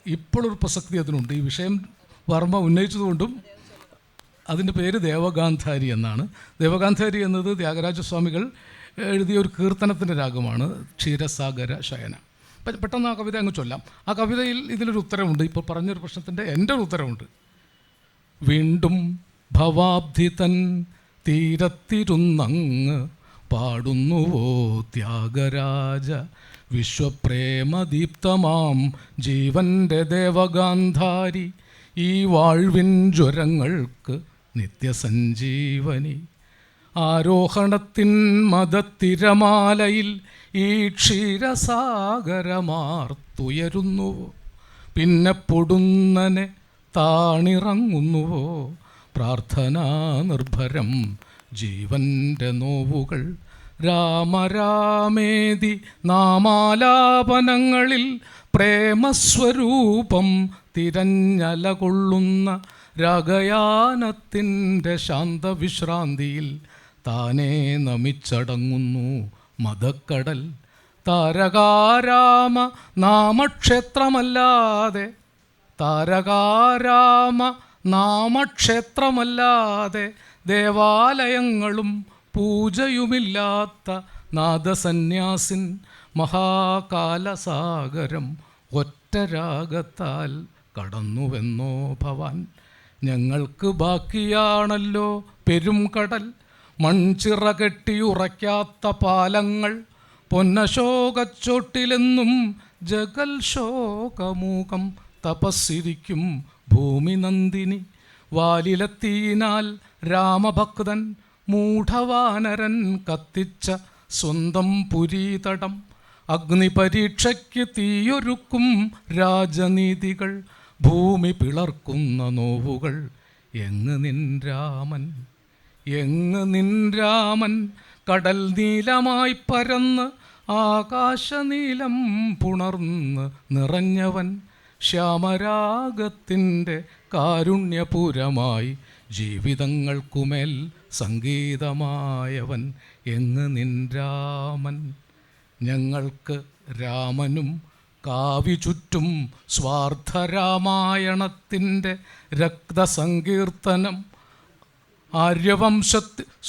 ഇപ്പോഴൊരു പ്രസക്തി അതിനുണ്ട്. ഈ വിഷയം വർമ്മ ഉന്നയിച്ചതുകൊണ്ടും. അതിൻ്റെ പേര് ദേവഗാന്ധാരി എന്നാണ്. ദേവഗാന്ധാരി എന്നത് ത്യാഗരാജസ്വാമികൾ എഴുതിയ ഒരു കീർത്തനത്തിൻ്റെ രാഗമാണ്, ക്ഷീരസാഗര ശയന. പെട്ടെന്ന് ആ കവിത അങ്ങ് ചൊല്ലാം. ആ കവിതയിൽ ഇതിലൊരു ഉത്തരവുണ്ട്. ഇപ്പോൾ പറഞ്ഞൊരു പ്രശ്നത്തിൻ്റെ എൻ്റെ ഒരു ഉത്തരവുണ്ട്. വീണ്ടും ഭവാബ്ധി തൻ തീരത്തിരുന്നങ്ങ് പാടുന്നുവോ ത്യാഗരാജ, വിശ്വപ്രേമദീപ്തമാം ജീവൻ്റെ ദേവഗാന്ധാരി, ഈ വാഴ്വിൻ ജ്വരങ്ങൾക്ക് നിത്യസഞ്ജീവനി. ആരോഹണത്തിൻ മദത്തിരമാലയിൽ ഈ ക്ഷീരസാഗരമാർത്തുയരുന്നുവോ, പിന്നെ പൊടുന്നനെ താണിറങ്ങുന്നുവോ പ്രാർത്ഥനാ നിർഭരം ജീവൻ്റെ നോവുകൾ. രാമരാമേതി നാമാലാപനങ്ങളിൽ പ്രേമസ്വരൂപം തിരഞ്ഞലകൊള്ളുന്ന രാഗയാനത്തിൻ്റെ ശാന്തവിശ്രാന്തിയിൽ താനേ നമിച്ചടങ്ങുന്നു മദക്കടൽ. താരകാരാമ നാമക്ഷേത്രമല്ലാതെ, താരകാരാമ നാമക്ഷേത്രമല്ലാതെ ദേവാലയങ്ങളും പൂജയുമില്ലാത്ത നാദസന്യാസിൻ മഹാകാലസാഗരം ഒറ്റ രാഗത്താൽ കടന്നുവെന്നോ ഭവാൻ. ഞങ്ങൾക്ക് ബാക്കിയാണല്ലോ പെരുംകടൽ, മൺചിറ കെട്ടിയുറയ്ക്കാത്ത പാലങ്ങൾ, പൊന്നശോകച്ചോട്ടിലെന്നും ജഗൽ ശോകമൂകം തപസ്സിരിക്കും ഭൂമി നന്ദിനി. വാലിലെത്തീനാൽ രാമഭക്തൻ മൂഢവാനരൻ കത്തിച്ച സ്വന്തം പുരീതടം, അഗ്നിപരീക്ഷയ്ക്ക് തീയൊരുക്കും രാജനീതികൾ, ഭൂമി പിളർക്കുന്ന നോവുകൾ. എങ്ങ് നിൻ രാമൻ, എങ്ങ് നിൻ രാമൻ, കടൽ നീലമായി പരന്ന് ആകാശനീലം പുണർന്ന് നിറഞ്ഞവൻ, ശ്യാമരാഗത്തിൻ്റെ കാരുണ്യപുരമായി ജീവിതങ്ങൾക്കുമേൽ സംഗീതമായവൻ. എങ്ങ് നിൻ രാമൻ. ഞങ്ങൾക്ക് രാമനും കാവി ചുറ്റും സ്വാർത്ഥരാമായണത്തിൻ്റെ രക്തസങ്കീർത്തനം,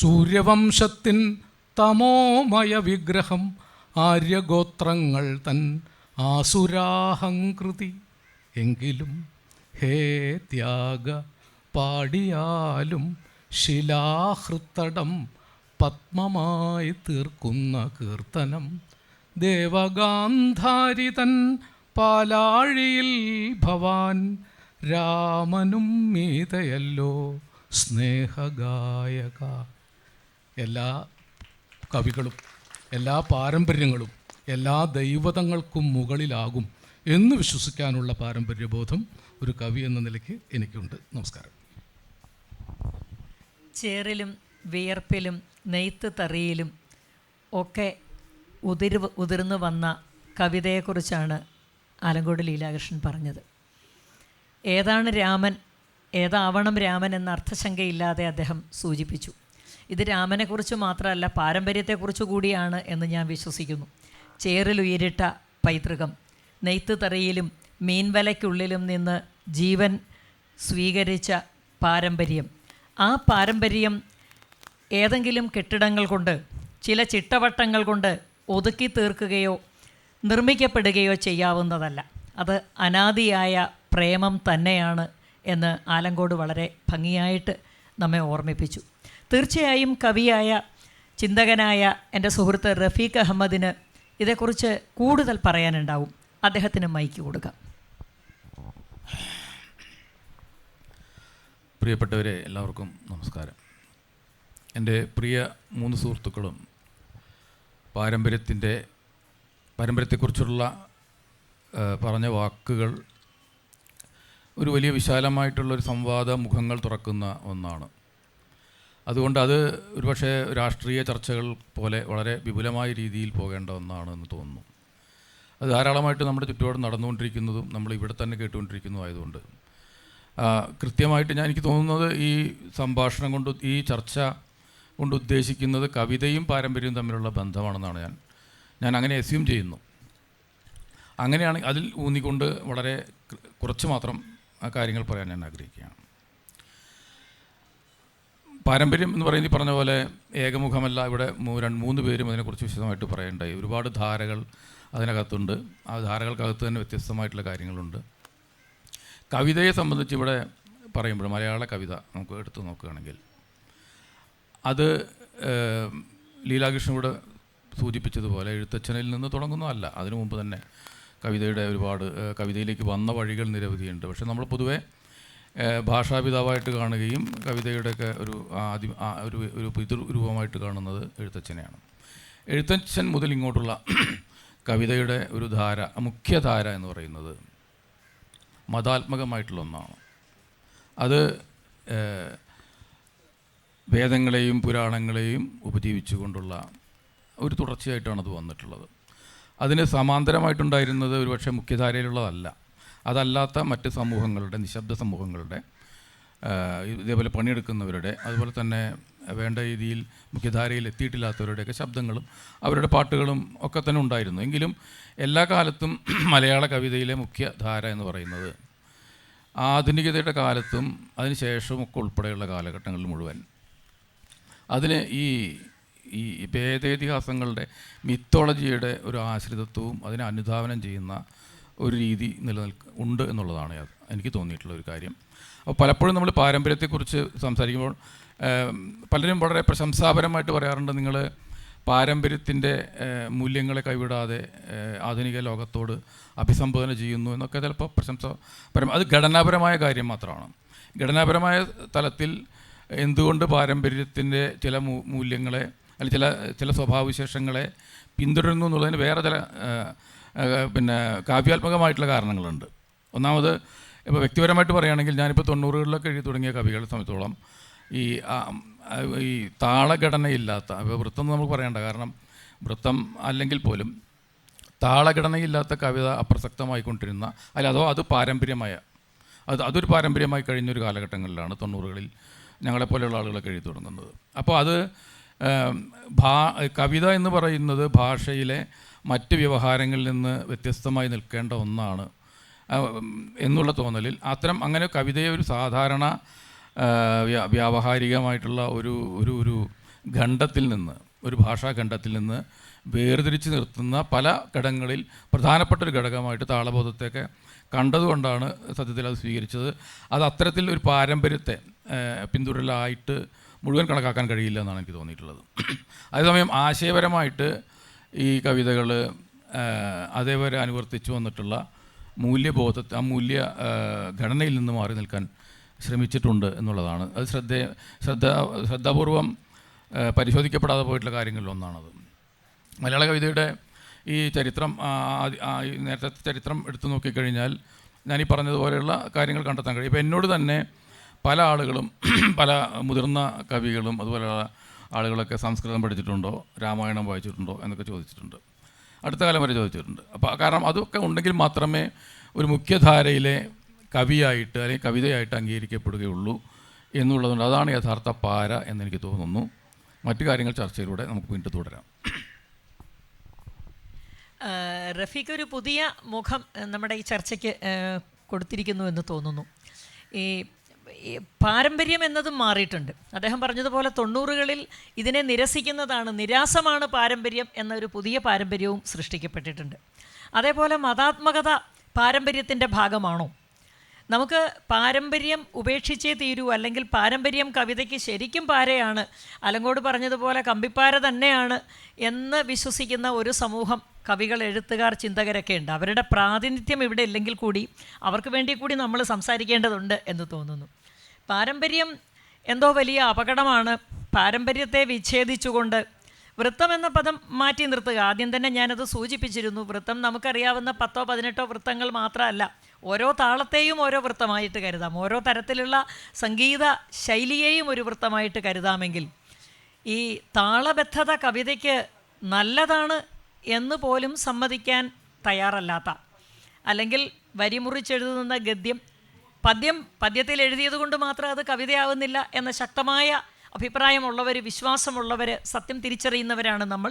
സൂര്യവംശത്തിൻ തമോമയ വിഗ്രഹം, ആര്യഗോത്രങ്ങൾ തൻ ആസുരാഹങ്കൃതി. എങ്കിലും ഹേ ത്യാഗ പാടിയാലും ശിലാഹൃത്തടം പത്മമായി തീർക്കുന്ന കീർത്തനം, ദേവഗാന്ധാരി തൻ പാലാഴിയിൽ ഭവാൻ രാമനും മീതയല്ലോ സ്നേഹഗായക. എല്ലാ കവികളും എല്ലാ പാരമ്പര്യങ്ങളും എല്ലാ ദൈവതങ്ങൾക്കും മുകളിലാകും എന്ന് വിശ്വസിക്കാനുള്ള പാരമ്പര്യബോധം ഒരു കവി എന്ന നിലയ്ക്ക് എനിക്കുണ്ട്. നമസ്കാരം. ചേറിലും വിയർപ്പിലും നെയ്ത്ത് തറിയിലും ഒക്കെ ഉതിർന്നു വന്ന കവിതയെക്കുറിച്ചാണ് ആലങ്കോട് ലീലാകൃഷ്ണൻ പറഞ്ഞത്. ഏതാണ് രാമൻ, ഏതാവണം രാമൻ എന്ന അർത്ഥശങ്കയില്ലാതെ അദ്ദേഹം സൂചിപ്പിച്ചു. ഇത് രാമനെക്കുറിച്ച് മാത്രമല്ല, പാരമ്പര്യത്തെക്കുറിച്ച് കൂടിയാണ് എന്ന് ഞാൻ വിശ്വസിക്കുന്നു. ചേറിലുയരിട്ട പൈതൃകം, നെയ്ത്ത് തറിയിലും മീൻവലയ്ക്കുള്ളിലും നിന്ന് ജീവൻ സ്വീകരിച്ച പാരമ്പര്യം, ആ പാരമ്പര്യം ഏതെങ്കിലും കെട്ടിടങ്ങൾ കൊണ്ട്, ചില ചിട്ടവട്ടങ്ങൾ കൊണ്ട് ഒതുക്കി തീർക്കുകയോ നിർമ്മിക്കപ്പെടുകയോ ചെയ്യാവുന്നതല്ല. അത് അനാദിയായ പ്രേമം തന്നെയാണ് എന്ന് ആലങ്കോട് വളരെ ഭംഗിയായിട്ട് നമ്മെ ഓർമ്മിപ്പിച്ചു. തീർച്ചയായും കവിയായ ചിന്തകനായ എൻ്റെ സുഹൃത്ത് റഫീഖ് അഹമ്മദിന് ഇതേക്കുറിച്ച് കൂടുതൽ പറയാനുണ്ടാവും. അദ്ദേഹത്തിന് മൈക്ക് കൊടുക്കാം. പ്രിയപ്പെട്ടവരെ, എല്ലാവർക്കും നമസ്കാരം. എൻ്റെ പ്രിയ 3 സുഹൃത്തുക്കളും പാരമ്പര്യത്തെക്കുറിച്ചുള്ള പറഞ്ഞ വാക്കുകൾ ഒരു വലിയ വിശാലമായിട്ടുള്ളൊരു സംവാദ മുഖങ്ങൾ തുറക്കുന്ന ഒന്നാണ്. അതുകൊണ്ട് അത് ഒരുപക്ഷെ രാഷ്ട്രീയ ചർച്ചകൾ പോലെ വളരെ വിപുലമായ രീതിയിൽ പോകേണ്ട ഒന്നാണെന്ന് തോന്നുന്നു. അത് ധാരാളമായിട്ട് നമ്മുടെ ചുറ്റുപാട് നടന്നുകൊണ്ടിരിക്കുന്നതും നമ്മൾ ഇവിടെ തന്നെ കേട്ടുകൊണ്ടിരിക്കുന്നതുമായതുകൊണ്ട് കൃത്യമായിട്ട് എനിക്ക് തോന്നുന്നത് ഈ സംഭാഷണം കൊണ്ട്, ഈ ചർച്ച കൊണ്ട് ഉദ്ദേശിക്കുന്നത് കവിതയും പാരമ്പര്യവും തമ്മിലുള്ള ബന്ധമാണെന്നാണ് ഞാൻ അങ്ങനെ അസ്യൂം ചെയ്യുന്നു. അങ്ങനെയാണ് അതിൽ ഊന്നിക്കൊണ്ട് വളരെ കുറച്ച് മാത്രം ആ കാര്യങ്ങൾ പറയാൻ ഞാൻ ആഗ്രഹിക്കുകയാണ്. പാരമ്പര്യം എന്ന് പറയുന്നത് പറഞ്ഞ പോലെ ഏകമുഖമല്ല. ഇവിടെ 3 പേരും അതിനെക്കുറിച്ച് വിശദമായിട്ട് പറയേണ്ടായി. ഒരുപാട് ധാരകൾ അതിനകത്തുണ്ട്. ആ ധാരകൾക്കകത്ത് തന്നെ വ്യത്യസ്തമായിട്ടുള്ള കാര്യങ്ങളുണ്ട്. കവിതയെ സംബന്ധിച്ച് ഇവിടെ പറയുമ്പോൾ മലയാള കവിത നമുക്ക് എടുത്തു നോക്കുകയാണെങ്കിൽ അത് ലീലാകൃഷ്ണൻ ഇവിടെ സൂചിപ്പിച്ചതുപോലെ എഴുത്തച്ഛനിൽ നിന്ന് തുടങ്ങുന്നതല്ല. അതിനു മുമ്പ് തന്നെ കവിതയുടെ ഒരുപാട് കവിതയിലേക്ക് വന്ന വഴികൾ നിരവധിയുണ്ട്. പക്ഷേ നമ്മൾ പൊതുവെ ഭാഷാപിതാവായിട്ട് കാണുകയും കവിതയുടെയൊക്കെ ഒരു പിതൃരൂപമായിട്ട് കാണുന്നത് എഴുത്തച്ഛനെയാണ്. എഴുത്തച്ഛൻ മുതൽ ഇങ്ങോട്ടുള്ള കവിതയുടെ ഒരു ധാര, മുഖ്യധാര എന്ന് പറയുന്നത് മതാത്മകമായിട്ടുള്ള ഒന്നാണ്. അത് വേദങ്ങളെയും പുരാണങ്ങളെയും ഉപജീവിച്ചുകൊണ്ടുള്ള ഒരു തുടർച്ചയായിട്ടാണ് അത് വന്നിട്ടുള്ളത്. അതിന് സമാന്തരമായിട്ടുണ്ടായിരുന്നത് ഒരുപക്ഷെ മുഖ്യധാരയിലുള്ളതല്ല, അതല്ലാത്ത മറ്റ് സമൂഹങ്ങളുടെ, നിശബ്ദ സമൂഹങ്ങളുടെ, ഇതേപോലെ പണിയെടുക്കുന്നവരുടെ, അതുപോലെ തന്നെ വേണ്ട രീതിയിൽ മുഖ്യധാരയിൽ എത്തിയിട്ടില്ലാത്തവരുടെയൊക്കെ ശബ്ദങ്ങളും അവരുടെ പാട്ടുകളും ഒക്കെ തന്നെ ഉണ്ടായിരുന്നു. എങ്കിലും എല്ലാ കാലത്തും മലയാള കവിതയിലെ മുഖ്യധാര എന്ന് പറയുന്നത് ആധുനികതയുടെ കാലത്തും അതിന് ശേഷവും ഒക്കെ ഉൾപ്പെടെയുള്ള കാലഘട്ടങ്ങളിൽ മുഴുവൻ അതിന് ഈ വേദേതിഹാസങ്ങളുടെ, മിത്തോളജിയുടെ ഒരു ആശ്രിതത്വവും അതിനെ അനുധാവനം ചെയ്യുന്ന ഒരു രീതി ഉണ്ട് എന്നുള്ളതാണ് എനിക്ക് തോന്നിയിട്ടുള്ള ഒരു കാര്യം. അപ്പോൾ പലപ്പോഴും നമ്മൾ പാരമ്പര്യത്തെക്കുറിച്ച് സംസാരിക്കുമ്പോൾ പലരും വളരെ പ്രശംസാപരമായിട്ട് പറയാറുണ്ട്, നിങ്ങൾ പാരമ്പര്യത്തിൻ്റെ മൂല്യങ്ങളെ കൈവിടാതെ ആധുനിക ലോകത്തോട് അഭിസംബോധന ചെയ്യുന്നു എന്നൊക്കെ ചിലപ്പോൾ അത് ഘടനാപരമായ കാര്യം മാത്രമാണ്. ഘടനാപരമായ തലത്തിൽ എന്തുകൊണ്ട് പാരമ്പര്യത്തിൻ്റെ ചില മൂല്യങ്ങളെ അല്ലെങ്കിൽ ചില സ്വഭാവവിശേഷങ്ങളെ പിന്തുടരുന്നു എന്നുള്ളതിന് വേറെ ചില കാവ്യാത്മകമായിട്ടുള്ള കാരണങ്ങളുണ്ട്. ഒന്നാമത് ഇപ്പോൾ വ്യക്തിപരമായിട്ട് പറയുകയാണെങ്കിൽ ഞാനിപ്പോൾ 90കളിലൊക്കെ എഴുതി തുടങ്ങിയ കവികളെ സംബന്ധിച്ചോളം ഈ താളഘടനയില്ലാത്ത, ഇപ്പോൾ വൃത്തം എന്ന് നമുക്ക് പറയേണ്ട, കാരണം വൃത്തം അല്ലെങ്കിൽ പോലും താളഘടനയില്ലാത്ത കവിത അപ്രസക്തമായിക്കൊണ്ടിരുന്ന അത് പാരമ്പര്യമായ അതൊരു പാരമ്പര്യമായി കഴിഞ്ഞൊരു കാലഘട്ടങ്ങളിലാണ് 90കളിൽ ഞങ്ങളെപ്പോലെയുള്ള ആളുകളൊക്കെ എഴുതി തുടങ്ങുന്നത്. അപ്പോൾ അത് കവിത എന്ന് പറയുന്നത് ഭാഷയിലെ മറ്റ് വ്യവഹാരങ്ങളിൽ നിന്ന് വ്യത്യസ്തമായി നിൽക്കേണ്ട ഒന്നാണ് എന്നുള്ള തോന്നലിൽ അങ്ങനെ കവിതയെ ഒരു സാധാരണ വ്യാവഹാരികമായിട്ടുള്ള ഒരു ഖണ്ഡത്തിൽ നിന്ന്, ഒരു ഭാഷാഖണ്ഡത്തിൽ നിന്ന് വേർതിരിച്ച് നിർത്തുന്ന പല ഘടകങ്ങളിൽ പ്രധാനപ്പെട്ടൊരു ഘടകമായിട്ട് താളബോധത്തെയൊക്കെ കണ്ടതുകൊണ്ടാണ് സത്യത്തിൽ അത് സ്വീകരിച്ചത്. അത് അത്തരത്തിൽ ഒരു പാരമ്പര്യത്തെ പിന്തുടരലായിട്ട് മുഴുവൻ കണക്കാക്കാൻ കഴിയില്ല എന്നാണ് എനിക്ക് തോന്നിയിട്ടുള്ളത്. അതേസമയം ആശയപരമായിട്ട് ഈ കവിതകൾ അതേവരെ അനുവർത്തിച്ചു വന്നിട്ടുള്ള മൂല്യബോധത്തെ, ആ ഘടനയിൽ നിന്ന് മാറി നിൽക്കാൻ ശ്രമിച്ചിട്ടുണ്ട് എന്നുള്ളതാണ്. അത് ശ്രദ്ധാപൂർവം പരിശോധിക്കപ്പെടാതെ പോയിട്ടുള്ള കാര്യങ്ങളിലൊന്നാണത്. മലയാള കവിതയുടെ ഈ ചരിത്രം, നേരത്തെ ചരിത്രം എടുത്തു നോക്കിക്കഴിഞ്ഞാൽ ഞാനീ പറഞ്ഞതുപോലെയുള്ള കാര്യങ്ങൾ കണ്ടെത്താൻ കഴിയും. ഇപ്പോൾ എന്നോട് തന്നെ പല ആളുകളും, പല മുതിർന്ന കവികളും അതുപോലെയുള്ള ആളുകളൊക്കെ സംസ്കൃതം പഠിച്ചിട്ടുണ്ടോ, രാമായണം വായിച്ചിട്ടുണ്ടോ എന്നൊക്കെ ചോദിച്ചിട്ടുണ്ട്. അടുത്ത കാലം വരെ ചോദിച്ചിട്ടുണ്ട്. അപ്പോൾ കാരണം അതൊക്കെ ഉണ്ടെങ്കിൽ മാത്രമേ ഒരു മുഖ്യധാരയിലെ കവിയായിട്ട് അല്ലെങ്കിൽ കവിതയായിട്ട് അംഗീകരിക്കപ്പെടുകയുള്ളൂ എന്നുള്ളതുകൊണ്ട് അതാണ് യഥാർത്ഥ പാര എന്നെനിക്ക് തോന്നുന്നു. മറ്റു കാര്യങ്ങൾ ചർച്ചയിലൂടെ നമുക്ക് വീണ്ടും തുടരാം. റഫീഖ് ഒരു പുതിയ മുഖം നമ്മുടെ ഈ ചർച്ചയ്ക്ക് കൊടുത്തിരിക്കുന്നു എന്ന് തോന്നുന്നു. ഈ പാരമ്പര്യം എന്നതും മാറിയിട്ടുണ്ട്. അദ്ദേഹം പറഞ്ഞതുപോലെ 90കളിൽ ഇതിനെ നിരസിക്കുന്നതാണ്, നിരാസമാണ് പാരമ്പര്യം എന്നൊരു പുതിയ പാരമ്പര്യവും സൃഷ്ടിക്കപ്പെട്ടിട്ടുണ്ട്. അതേപോലെ മതാത്മകത പാരമ്പര്യത്തിൻ്റെ ഭാഗമാണോ? നമുക്ക് പാരമ്പര്യം ഉപേക്ഷിച്ചേ തീരൂ, അല്ലെങ്കിൽ പാരമ്പര്യം കവിതയ്ക്ക് ശരിക്കും പാരയാണ്, അലങ്കോട് പറഞ്ഞതുപോലെ കമ്പിപ്പാര തന്നെയാണ് എന്ന് വിശ്വസിക്കുന്ന ഒരു സമൂഹം കവികൾ, എഴുത്തുകാർ, ചിന്തകരൊക്കെ ഉണ്ട്. അവരുടെ പ്രാതിനിധ്യം ഇവിടെ ഇല്ലെങ്കിൽ കൂടി അവർക്ക് വേണ്ടി കൂടി നമ്മൾ സംസാരിക്കേണ്ടതുണ്ട് എന്ന് തോന്നുന്നു. പാരമ്പര്യം എന്തോ വലിയ അപകടമാണ്. പാരമ്പര്യത്തെ വിച്ഛേദിച്ചുകൊണ്ട് വൃത്തം എന്ന പദം മാറ്റി നിർത്തുക. ആദ്യം തന്നെ ഞാനത് സൂചിപ്പിച്ചിരുന്നു. വൃത്തം നമുക്കറിയാവുന്ന 10-18 വൃത്തങ്ങൾ മാത്രമല്ല, ഓരോ താളത്തെയും ഓരോ വൃത്തമായിട്ട് കരുതാം, ഓരോ തരത്തിലുള്ള സംഗീത ശൈലിയെയും ഒരു വൃത്തമായിട്ട് കരുതാമെങ്കിൽ ഈ താളബദ്ധത കവിതയ്ക്ക് നല്ലതാണ് എന്ന് പോലും സമ്മതിക്കാൻ തയ്യാറല്ലാത്ത, അല്ലെങ്കിൽ വരിമുറിച്ചെഴുതുന്ന ഗദ്യം പദ്യത്തിൽ എഴുതിയത് കൊണ്ട് മാത്രം അത് കവിതയാവുന്നില്ല എന്ന ശക്തമായ അഭിപ്രായമുള്ളവർ, വിശ്വാസമുള്ളവർ, സത്യം തിരിച്ചറിയുന്നവരാണ് നമ്മൾ.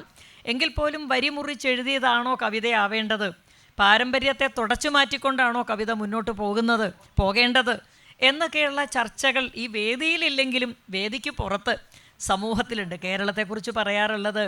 എങ്കിൽ പോലും വരിമുറിച്ചെഴുതിയതാണോ കവിതയാവേണ്ടത്? പാരമ്പര്യത്തെ തുടച്ചു മാറ്റിക്കൊണ്ടാണോ കവിത മുന്നോട്ട് പോകേണ്ടത് എന്നൊക്കെയുള്ള ചർച്ചകൾ ഈ വേദിയിലില്ലെങ്കിലും വേദിക്ക് പുറത്ത് സമൂഹത്തിലുണ്ട്. കേരളത്തെക്കുറിച്ച് പറയാറുള്ളത്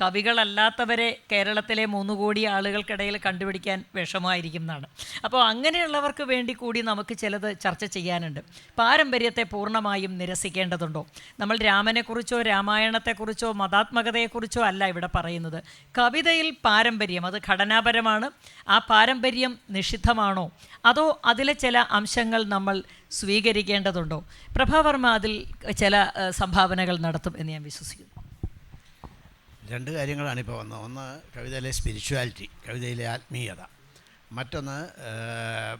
കവികളല്ലാത്തവരെ കേരളത്തിലെ 3 കോടി ആളുകൾക്കിടയിൽ കണ്ടുപിടിക്കാൻ വിഷമമായിരിക്കും എന്നാണ്. അപ്പോൾ അങ്ങനെയുള്ളവർക്ക് വേണ്ടി കൂടി നമുക്ക് ചിലത് ചർച്ച ചെയ്യാനുണ്ട്. പാരമ്പര്യത്തെ പൂർണ്ണമായും നിരസിക്കേണ്ടതുണ്ടോ? നമ്മൾ രാമനെക്കുറിച്ചോ രാമായണത്തെക്കുറിച്ചോ മതാത്മകതയെക്കുറിച്ചോ അല്ല ഇവിടെ പറയുന്നത്. കവിതയിൽ പാരമ്പര്യം അത് ഘടനാപരമാണ്. ആ പാരമ്പര്യം നിഷിദ്ധമാണോ, അതോ അതിലെ ചില അംശങ്ങൾ നമ്മൾ സ്വീകരിക്കേണ്ടതുണ്ടോ? പ്രഭാവർമ്മ അതിൽ ചില സംഭാവനകൾ നടത്തും എന്ന് ഞാൻ വിശ്വസിക്കുന്നു. 2 കാര്യങ്ങളാണ് ഇപ്പോൾ വന്നത്. ഒന്ന് കവിതയിലെ സ്പിരിച്വാലിറ്റി, കവിതയിലെ ആത്മീയത. മറ്റൊന്ന്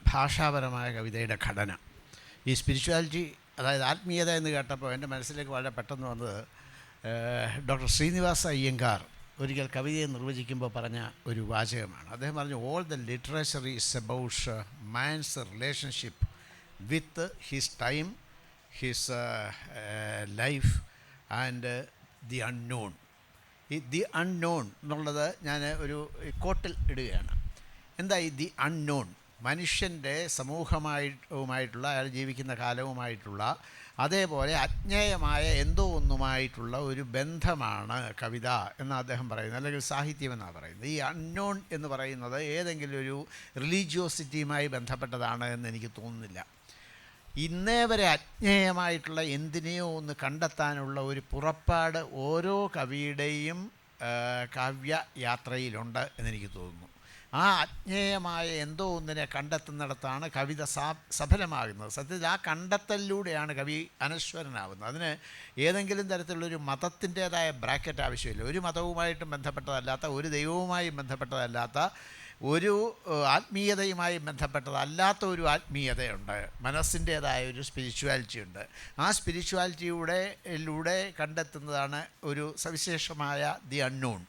ഭാഷാപരമായ കവിതയുടെ ഘടന. ഈ സ്പിരിച്വാലിറ്റി, അതായത് ആത്മീയത എന്ന് കേട്ടപ്പോൾ എൻ്റെ മനസ്സിലേക്ക് വളരെ പെട്ടെന്ന് വന്നത് ഡോക്ടർ ശ്രീനിവാസ അയ്യങ്കാർ ഒരിക്കൽ കവിതയെ നിർവചിക്കുമ്പോൾ പറഞ്ഞ ഒരു വാചകമാണ്. അദ്ദേഹം പറഞ്ഞു, all the literature is about man's relationship with his time, his life and the unknown. ഈ ദി അൺനോൺ എന്നുള്ളത് ഞാൻ ഒരു കോട്ടിൽ ഇടുകയാണ്. എന്താ ഈ ദി അൺനോൺ? മനുഷ്യൻ്റെ സമൂഹമായിട്ടുള്ള, അയാൾ ജീവിക്കുന്ന കാലവുമായിട്ടുള്ള, അതേപോലെ അജ്ഞേയമായ എന്തോ ഒന്നുമായിട്ടുള്ള ഒരു ബന്ധമാണ് കവിത എന്ന് അദ്ദേഹം പറയുന്നത്, അല്ലെങ്കിൽ സാഹിത്യം എന്നാണ് പറയുന്നത്. ഈ അൺനോൺ എന്ന് പറയുന്നത് ഏതെങ്കിലും ഒരു റിലീജിയോസിറ്റിയുമായി ബന്ധപ്പെട്ടതാണ് എന്ന് എനിക്ക് തോന്നുന്നില്ല. ഇന്നേ വരെ അജ്ഞേയമായിട്ടുള്ള എന്തിനെയോ ഒന്ന് കണ്ടെത്താനുള്ള ഒരു പുറപ്പാട് ഓരോ കവിയുടെയും കാവ്യയാത്രയിലുണ്ട് എന്നെനിക്ക് തോന്നുന്നു. ആ അജ്ഞേയമായ എന്തോ ഒന്നിനെ കണ്ടെത്തുന്നിടത്താണ് കവിത സഫലമാകുന്നത്. സത്യത്തിൽ ആ കണ്ടെത്തലിലൂടെയാണ് കവി അനശ്വരനാകുന്നത്. അതിന് ഏതെങ്കിലും തരത്തിലുള്ളൊരു മതത്തിൻ്റേതായ ബ്രാക്കറ്റ് ആവശ്യമില്ല. ഒരു മതവുമായിട്ടും ബന്ധപ്പെട്ടതല്ലാത്ത, ഒരു ദൈവവുമായും ബന്ധപ്പെട്ടതല്ലാത്ത, ഒരു ആത്മീയതയുമായി ബന്ധപ്പെട്ടതല്ലാത്ത ഒരു ആത്മീയതയുണ്ട്. മനസ്സിൻ്റേതായ ഒരു സ്പിരിച്വാലിറ്റി ഉണ്ട്. ആ സ്പിരിച്വാലിറ്റിയിലൂടെ കണ്ടെത്തുന്നതാണ് ഒരു സവിശേഷമായ ദി അൺനോൺ.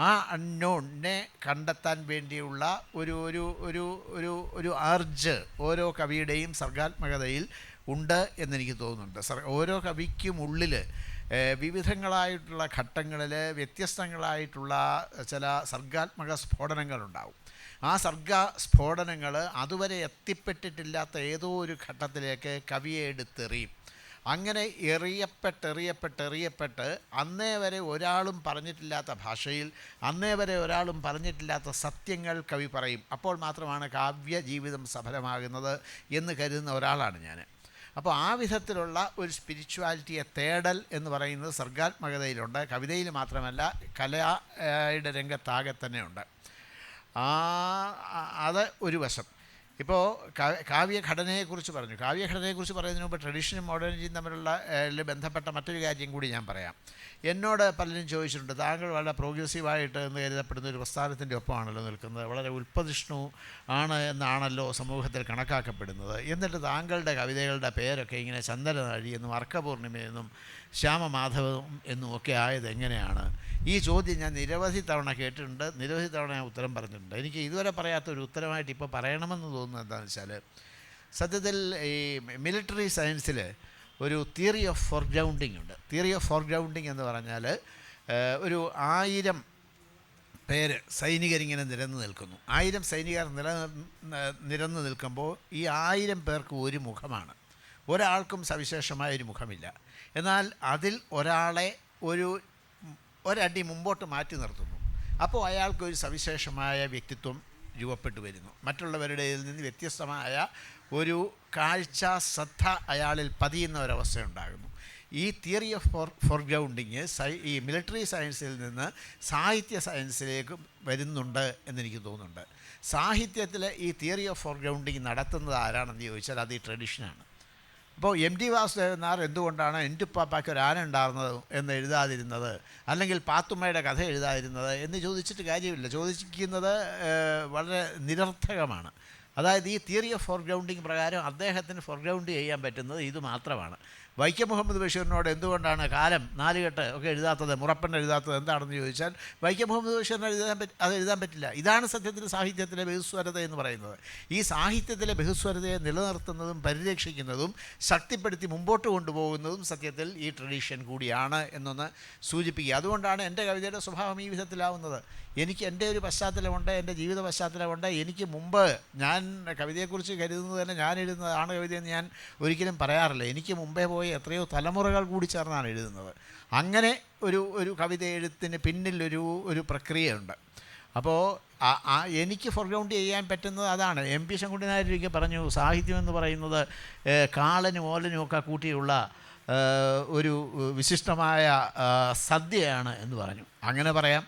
ആ അൺനോണിനെ കണ്ടെത്താൻ വേണ്ടിയുള്ള ഒരു ഒരു ഒരു ഒരു ഒരു അർജ് ഓരോ കവിയുടെയും സർഗാത്മകതയിൽ ഉണ്ട് എന്നെനിക്ക് തോന്നുന്നുണ്ട്. ഓരോ കവിക്കുമുള്ളിൽ വിവിധങ്ങളായിട്ടുള്ള ഘട്ടങ്ങളിൽ വ്യത്യസ്തങ്ങളായിട്ടുള്ള ചില സർഗാത്മക സ്ഫോടനങ്ങളുണ്ടാവും. ആ സർഗസ്ഫോടനങ്ങൾ അതുവരെ എത്തിപ്പെട്ടിട്ടില്ലാത്ത ഏതോ ഒരു ഘട്ടത്തിലേക്ക് കവിയെ എടുത്തെറിയും. അങ്ങനെ എറിയപ്പെട്ട് അന്നേ വരെ ഒരാളും പറഞ്ഞിട്ടില്ലാത്ത ഭാഷയിൽ, അന്നേ വരെ ഒരാളും പറഞ്ഞിട്ടില്ലാത്ത സത്യങ്ങൾ കവി പറയും. അപ്പോൾ മാത്രമാണ് കാവ്യ ജീവിതം സഫലമാകുന്നത് എന്ന് കരുതുന്ന ഒരാളാണ് ഞാൻ. അപ്പോൾ ആ വിധത്തിലുള്ള ഒരു സ്പിരിച്വാലിറ്റിയെ തേടൽ എന്ന് പറയുന്നത് സർഗാത്മകതയിലുണ്ട്. കവിതയിൽ മാത്രമല്ല, കലയുടെ രംഗത്താകെ തന്നെയുണ്ട്. അത് ഒരു വശം. ഇപ്പോൾ കാവ്യഘടനയെക്കുറിച്ച് പറഞ്ഞു. കാവ്യഘടനയെക്കുറിച്ച് പറയുന്നതിന് മുമ്പ് ട്രഡീഷനും മോഡേണിറ്റിയും തമ്മിലുള്ള ബന്ധപ്പെട്ട മറ്റൊരു കാര്യം കൂടി ഞാൻ പറയാം. എന്നോട് പലരും ചോദിച്ചിട്ടുണ്ട്, താങ്കൾ വളരെ പ്രോഗ്രസീവായിട്ട് എന്ന് കരുതപ്പെടുന്ന ഒരു പ്രസ്ഥാനത്തിൻ്റെ ഒപ്പമാണല്ലോ നിൽക്കുന്നത്, വളരെ ഉൽപ്പതിഷ്ണു ആണ് എന്നാണല്ലോ സമൂഹത്തിൽ കണക്കാക്കപ്പെടുന്നത്, എന്നിട്ട് താങ്കളുടെ കവിതകളുടെ പേരൊക്കെ ഇങ്ങനെ ചന്ദനനാഴി എന്നും അർക്കപൂർണിമയെന്നും ശ്യാമമാധവം എന്നും ഒക്കെ ആയത് എങ്ങനെയാണ്? ഈ ചോദ്യം ഞാൻ നിരവധി തവണ കേട്ടിട്ടുണ്ട്, നിരവധി തവണ ഞാൻ ഉത്തരം പറഞ്ഞിട്ടുണ്ട്. എനിക്ക് ഇതുവരെ പറയാത്തൊരു ഉത്തരമായിട്ട് ഇപ്പോൾ പറയണമെന്ന് തോന്നുന്നത് എന്താണെന്ന് വെച്ചാൽ, സത്യത്തിൽ ഈ മിലിറ്ററി സയൻസിൽ ഒരു തിയറി ഓഫ് ഫോർഗ്രൗണ്ടിങ് ഉണ്ട്. തിയറി ഓഫ് ഫോർഗ്രൗണ്ടിങ് എന്ന് പറഞ്ഞാൽ ഒരു 1000 പേര് സൈനികരിങ്ങനെ നിരന്ന് നിൽക്കുന്നു. 1000 സൈനികർ നിരന്ന് നിൽക്കുമ്പോൾ ഈ 1000 പേർക്ക് ഒരു മുഖമാണ്, ഒരാൾക്കും സവിശേഷമായൊരു മുഖമില്ല. എന്നാൽ അതിൽ ഒരാളെ ഒരടി മുമ്പോട്ട് മാറ്റി നിർത്തുന്നു. അപ്പോൾ അയാൾക്കൊരു സവിശേഷമായ വ്യക്തിത്വം രൂപപ്പെട്ടു വരുന്നു. മറ്റുള്ളവരുടെ നിന്ന് വ്യത്യസ്തമായ ഒരു കാഴ്ച ശ്രദ്ധ അയാളിൽ പതിയുന്ന ഒരവസ്ഥയുണ്ടാകുന്നു. ഈ തിയറി ഓഫ് ഫോർഗ്രൗണ്ടിങ് ഈ മിലിറ്ററി സയൻസിൽ നിന്ന് സാഹിത്യ സയൻസിലേക്ക് വരുന്നുണ്ട് എന്നെനിക്ക് തോന്നുന്നുണ്ട്. സാഹിത്യത്തിൽ ഈ തിയറി ഓഫ് ഫോർഗ്രൗണ്ടിങ് നടത്തുന്നത് ആരാണെന്ന് ചോദിച്ചാൽ അത് ഈ ട്രഡീഷനാണ്. അപ്പോൾ MT വാസുദേവൻ നായർ എന്തുകൊണ്ടാണ് എൻ്റെ ഉപ്പാപ്പായ്ക്ക് ഒരു ആന ഉണ്ടായിരുന്നത് എന്ന് എഴുതാതിരുന്നത്, അല്ലെങ്കിൽ പാത്തുമ്മയുടെ കഥ എഴുതാതിരുന്നത് എന്ന് ചോദിച്ചിട്ട് കാര്യമില്ല. ചോദിക്കുന്നത് വളരെ നിരർത്ഥകമാണ്. അതായത് ഈ തിയറി ഓഫ് ഫോർഗ്രൗണ്ടിങ് പ്രകാരം അദ്ദേഹത്തിന് ഫോർഗ്രൗണ്ട് ചെയ്യാൻ പറ്റുന്നത് ഇത് മാത്രമാണ്. വൈക്കം മുഹമ്മദ് ബഷീറിനോട് എന്തുകൊണ്ടാണ് കാലം, നാലുകെട്ട് ഒക്കെ എഴുതാത്തത്, മുറപ്പെണ്ണ് എഴുതാത്തത് എന്താണെന്ന് ചോദിച്ചാൽ വൈക്കം മുഹമ്മദ് ബഷീറിന് അത് എഴുതാൻ പറ്റില്ല. ഇതാണ് സത്യത്തിൽ സാഹിത്യത്തിലെ ബഹുസ്വരത എന്ന് പറയുന്നത്. ഈ സാഹിത്യത്തിലെ ബഹുസ്വരതയെ നിലനിർത്തുന്നതും പരിരക്ഷിക്കുന്നതും ശക്തിപ്പെടുത്തി മുമ്പോട്ട് കൊണ്ടുപോകുന്നതും സത്യത്തിൽ ഈ ട്രഡീഷൻ കൂടിയാണ് എന്നൊന്ന് സൂചിപ്പിക്കുക. അതുകൊണ്ടാണ് എൻ്റെ കവിതയുടെ സ്വഭാവം ഈ വിധത്തിലാവുന്നത്. എനിക്ക് എൻ്റെ ഒരു പശ്ചാത്തലമുണ്ട്, എൻ്റെ ജീവിത പശ്ചാത്തലമുണ്ട്. എനിക്ക് മുമ്പ് ഞാൻ കവിതയെക്കുറിച്ച് കരുതുന്നത് തന്നെ ഞാൻ എഴുതുന്നതാണ് കവിതയെന്ന് ഞാൻ ഒരിക്കലും പറയാറില്ല. എനിക്ക് മുമ്പേ പോയി എത്രയോ തലമുറകൾ കൂടി ചേർന്നാണ് എഴുതുന്നത്. അങ്ങനെ ഒരു കവിത എഴുത്തിന് പിന്നിൽ ഒരു പ്രക്രിയയുണ്ട്. അപ്പോൾ എനിക്ക് ഫോർഗ്രൗണ്ട് ചെയ്യാൻ പറ്റുന്നത് അതാണ്. MP ശങ്കുണ്ണി നായർ ഒരിക്കൽ പറഞ്ഞു, സാഹിത്യം എന്ന് പറയുന്നത് കാളനും ഓലനും ഒക്കെ കൂട്ടിയുള്ള ഒരു വിശിഷ്ടമായ സദ്യയാണ് എന്ന് പറഞ്ഞു. അങ്ങനെ പറയാം.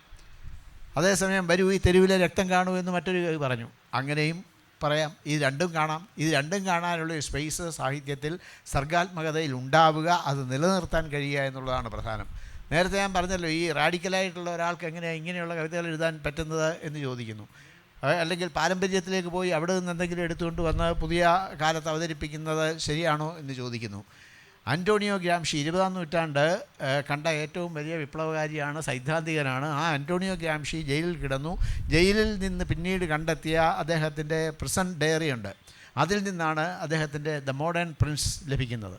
അതേസമയം വരൂ ഈ തെരുവിലെ രക്തം കാണൂ എന്ന് മറ്റൊരു കവി പറഞ്ഞു. അങ്ങനെയും പറയാം. ഇത് രണ്ടും കാണാം. ഇത് രണ്ടും കാണാനുള്ള ഒരു സ്പേസ് സാഹിത്യത്തിൽ സർഗാത്മകതയിൽ ഉണ്ടാവുക, അത് നിലനിർത്താൻ കഴിയുക എന്നുള്ളതാണ് പ്രധാനം. നേരത്തെ ഞാൻ പറഞ്ഞല്ലോ, ഈ റാഡിക്കലായിട്ടുള്ള ഒരാൾക്ക് എങ്ങനെയാണ് ഇങ്ങനെയുള്ള കവിതകൾ എഴുതാൻ പറ്റുന്നത് എന്ന് ചോദിക്കുന്നു. അല്ലെങ്കിൽ പാരമ്പര്യത്തിലേക്ക് പോയി അവിടെ നിന്ന് എന്തെങ്കിലും എടുത്തുകൊണ്ട് വന്ന് പുതിയ കാലത്ത് അവതരിപ്പിക്കുന്നത് ശരിയാണോ എന്ന് ചോദിക്കുന്നു. അന്റോണിയോ ഗ്രാംഷി 20-ാം നൂറ്റാണ്ട് കണ്ട ഏറ്റവും വലിയ വിപ്ലവകാരിയാണ്, സൈദ്ധാന്തികനാണ്. ആ അന്റോണിയോ ഗ്രാംഷി ജയിലിൽ കിടന്നു. ജയിലിൽ നിന്ന് പിന്നീട് കണ്ടെത്തിയ അദ്ദേഹത്തിൻ്റെ പ്രിസൺ ഡയറി ഉണ്ട്. അതിൽ നിന്നാണ് അദ്ദേഹത്തിൻ്റെ ദ മോഡേൺ പ്രിൻസ് ലഭിക്കുന്നത്.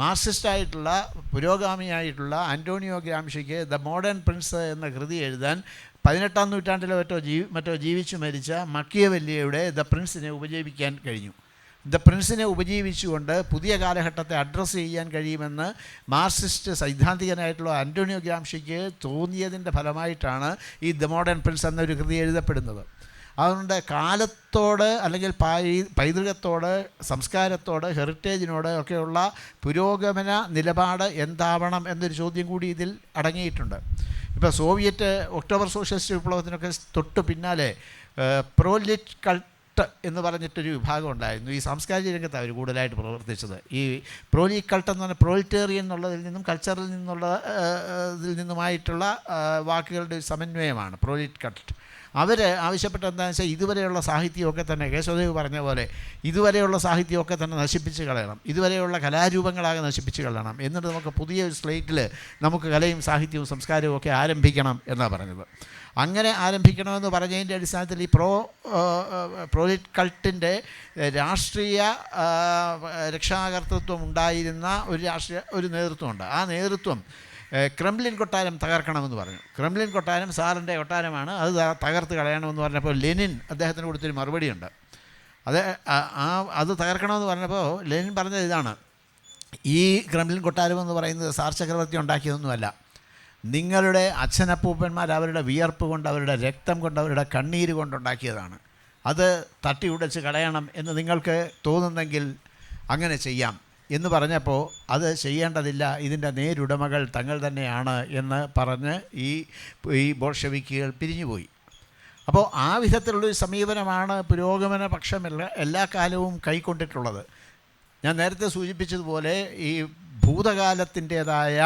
മാർക്സിസ്റ്റായിട്ടുള്ള പുരോഗാമിയായിട്ടുള്ള അന്റോണിയോ ഗ്രാംഷിക്ക് ദ മോഡേൺ പ്രിൻസ് എന്ന കൃതി എഴുതാൻ 18-ാം നൂറ്റാണ്ടിലോ മറ്റോ ജീവിച്ചു മരിച്ച മക്കിയവെല്ലിയുടെ ദ പ്രിൻസിനെ ഉപജീവിക്കാൻ കഴിഞ്ഞു. ദ പ്രിൻസിനെ ഉപജീവിച്ചുകൊണ്ട് പുതിയ കാലഘട്ടത്തെ അഡ്രസ്സ് ചെയ്യാൻ കഴിയുമെന്ന് മാർക്സിസ്റ്റ് സൈദ്ധാന്തികനായിട്ടുള്ള അന്റോണിയോ ഗ്രാംഷിക്ക് തോന്നിയതിൻ്റെ ഫലമായിട്ടാണ് ഈ ദ മോഡേൺ പ്രിൻസ് എന്നൊരു കൃതി എഴുതപ്പെടുന്നത്. അതുകൊണ്ട് കാലത്തോട് അല്ലെങ്കിൽ പൈതൃകത്തോട്, സംസ്കാരത്തോട്, ഹെറിറ്റേജിനോട് ഒക്കെയുള്ള പുരോഗമന നിലപാട് എന്താവണം എന്നൊരു ചോദ്യം കൂടി ഇതിൽ അടങ്ങിയിട്ടുണ്ട്. ഇപ്പോൾ സോവിയറ്റ് ഒക്ടോബർ സോഷ്യലിസ്റ്റ് വിപ്ലവത്തിനൊക്കെ തൊട്ട് പിന്നാലെ പ്രോലിറ്റ് കൾട്ട് എന്ന് പറഞ്ഞിട്ടൊരു വിഭാഗം ഉണ്ടായിരുന്നു. ഈ സാംസ്കാരിക രംഗത്ത് അവർ കൂടുതലായിട്ട് പ്രവർത്തിച്ചത്. ഈ പ്രോലിറ്റ് കൾട്ട് എന്ന് പറഞ്ഞാൽ പ്രോലിറ്റേറിയൻ എന്നുള്ളതിൽ നിന്നും കൾച്ചറിൽ നിന്നുമായിട്ടുള്ള വാക്കുകളുടെ ഒരു സമന്വയമാണ് പ്രോലിറ്റ് കൾട്ട്. അവർ ആവശ്യപ്പെട്ട എന്താണെന്ന് വെച്ചാൽ ഇതുവരെയുള്ള സാഹിത്യമൊക്കെ തന്നെ, കേശവദേവ് പറഞ്ഞ പോലെ ഇതുവരെയുള്ള സാഹിത്യമൊക്കെ തന്നെ നശിപ്പിച്ച് കളയണം, ഇതുവരെയുള്ള കലാരൂപങ്ങളാകെ നശിപ്പിച്ച് കളയണം, എന്നിട്ട് നമുക്ക് പുതിയൊരു സ്ലേറ്റിൽ നമുക്ക് കലയും സാഹിത്യവും സംസ്കാരവും ഒക്കെ ആരംഭിക്കണം എന്നാണ് പറഞ്ഞത്. അങ്ങനെ ആരംഭിക്കണമെന്ന് പറഞ്ഞതിൻ്റെ അടിസ്ഥാനത്തിൽ ഈ പ്രോലിറ്റ് കൾട്ടിൻ്റെ രാഷ്ട്രീയ രക്ഷാകർതൃത്വം ഉണ്ടായിരുന്ന ഒരു നേതൃത്വമുണ്ട്. ആ നേതൃത്വം ക്രെംലിൻ കൊട്ടാരം തകർക്കണമെന്ന് പറഞ്ഞു. ക്രെംലിൻ കൊട്ടാരം സാറിൻ്റെ കൊട്ടാരമാണ്, അത് തകർത്ത് കളയണമെന്ന് പറഞ്ഞപ്പോൾ ലെനിൻ അദ്ദേഹത്തിന് കൊടുത്തൊരു മറുപടിയുണ്ട്. അത് തകർക്കണമെന്ന് പറഞ്ഞപ്പോൾ ലെനിൻ പറഞ്ഞത് ഇതാണ്: ഈ ക്രെംലിൻ കൊട്ടാരം എന്ന് പറയുന്നത് സാർ ചക്രവർത്തി ഉണ്ടാക്കിയതൊന്നുമല്ല, നിങ്ങളുടെ അച്ഛനപ്പൂപ്പന്മാർ അവരുടെ വിയർപ്പ് കൊണ്ട്, അവരുടെ രക്തം കൊണ്ട്, അവരുടെ കണ്ണീര് കൊണ്ടുണ്ടാക്കിയതാണ്. അത് തട്ടി ഉടച്ച് കളയണം എന്ന് നിങ്ങൾക്ക് തോന്നുന്നെങ്കിൽ അങ്ങനെ ചെയ്യാം എന്ന് പറഞ്ഞപ്പോൾ അത് ചെയ്യേണ്ടതില്ല, ഇതിൻ്റെ നേരുടമകൾ തങ്ങൾ തന്നെയാണ് എന്ന് പറഞ്ഞ് ഈ ബോൾഷെവിക്കുകൾ പിരിഞ്ഞുപോയി. അപ്പോൾ ആ വിധത്തിലുള്ളൊരു സമീപനമാണ് പുരോഗമന പക്ഷം എല്ലാ കാലവും കൈക്കൊണ്ടിട്ടുള്ളത്. ഞാൻ നേരത്തെ സൂചിപ്പിച്ചതുപോലെ ഈ ഭൂതകാലത്തിൻ്റേതായ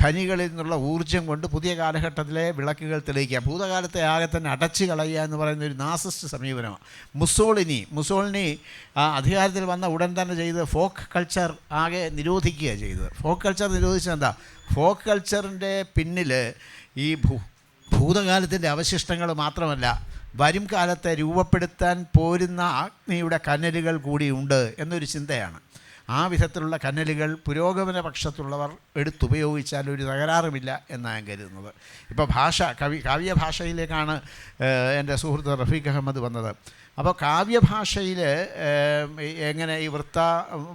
ഖനികളിൽ നിന്നുള്ള ഊർജ്ജം കൊണ്ട് പുതിയ കാലഘട്ടത്തിലെ വിളക്കുകൾ തെളിയിക്കുക, ഭൂതകാലത്തെ ആകെ തന്നെ അടച്ചു കളയുക എന്ന് പറയുന്ന ഒരു നാസിസ്റ്റ് സമീപനമാണ്. മുസോളിനി അധികാരത്തിൽ വന്ന ഉടൻ തന്നെ ചെയ്ത് ഫോക്ക് കൾച്ചർ ആകെ നിരോധിക്കുകയാണ് ചെയ്തത്. ഫോക്ക് കൾച്ചർ നിരോധിച്ചത് എന്താ? ഫോക്ക് കൾച്ചറിൻ്റെ പിന്നിൽ ഈ ഭൂതകാലത്തിൻ്റെ അവശിഷ്ടങ്ങൾ മാത്രമല്ല, വരും കാലത്തെ രൂപപ്പെടുത്താൻ പോരുന്ന അഗ്നിയുടെ കനലുകൾ കൂടിയുണ്ട് എന്നൊരു ചിന്തയാണ്. ആ വിധത്തിലുള്ള കനലുകൾ പുരോഗമന പക്ഷത്തുള്ളവർ എടുത്തുപയോഗിച്ചാൽ ഒരു തകരാറുമില്ല എന്നാണ് ഞാൻ കരുതുന്നത്. ഇപ്പോൾ കാവ്യഭാഷയിലേക്കാണ് എൻ്റെ സുഹൃത്ത് റഫീഖ് അഹമ്മദ് വന്നത്. അപ്പോൾ കാവ്യഭാഷയിൽ എങ്ങനെ ഈ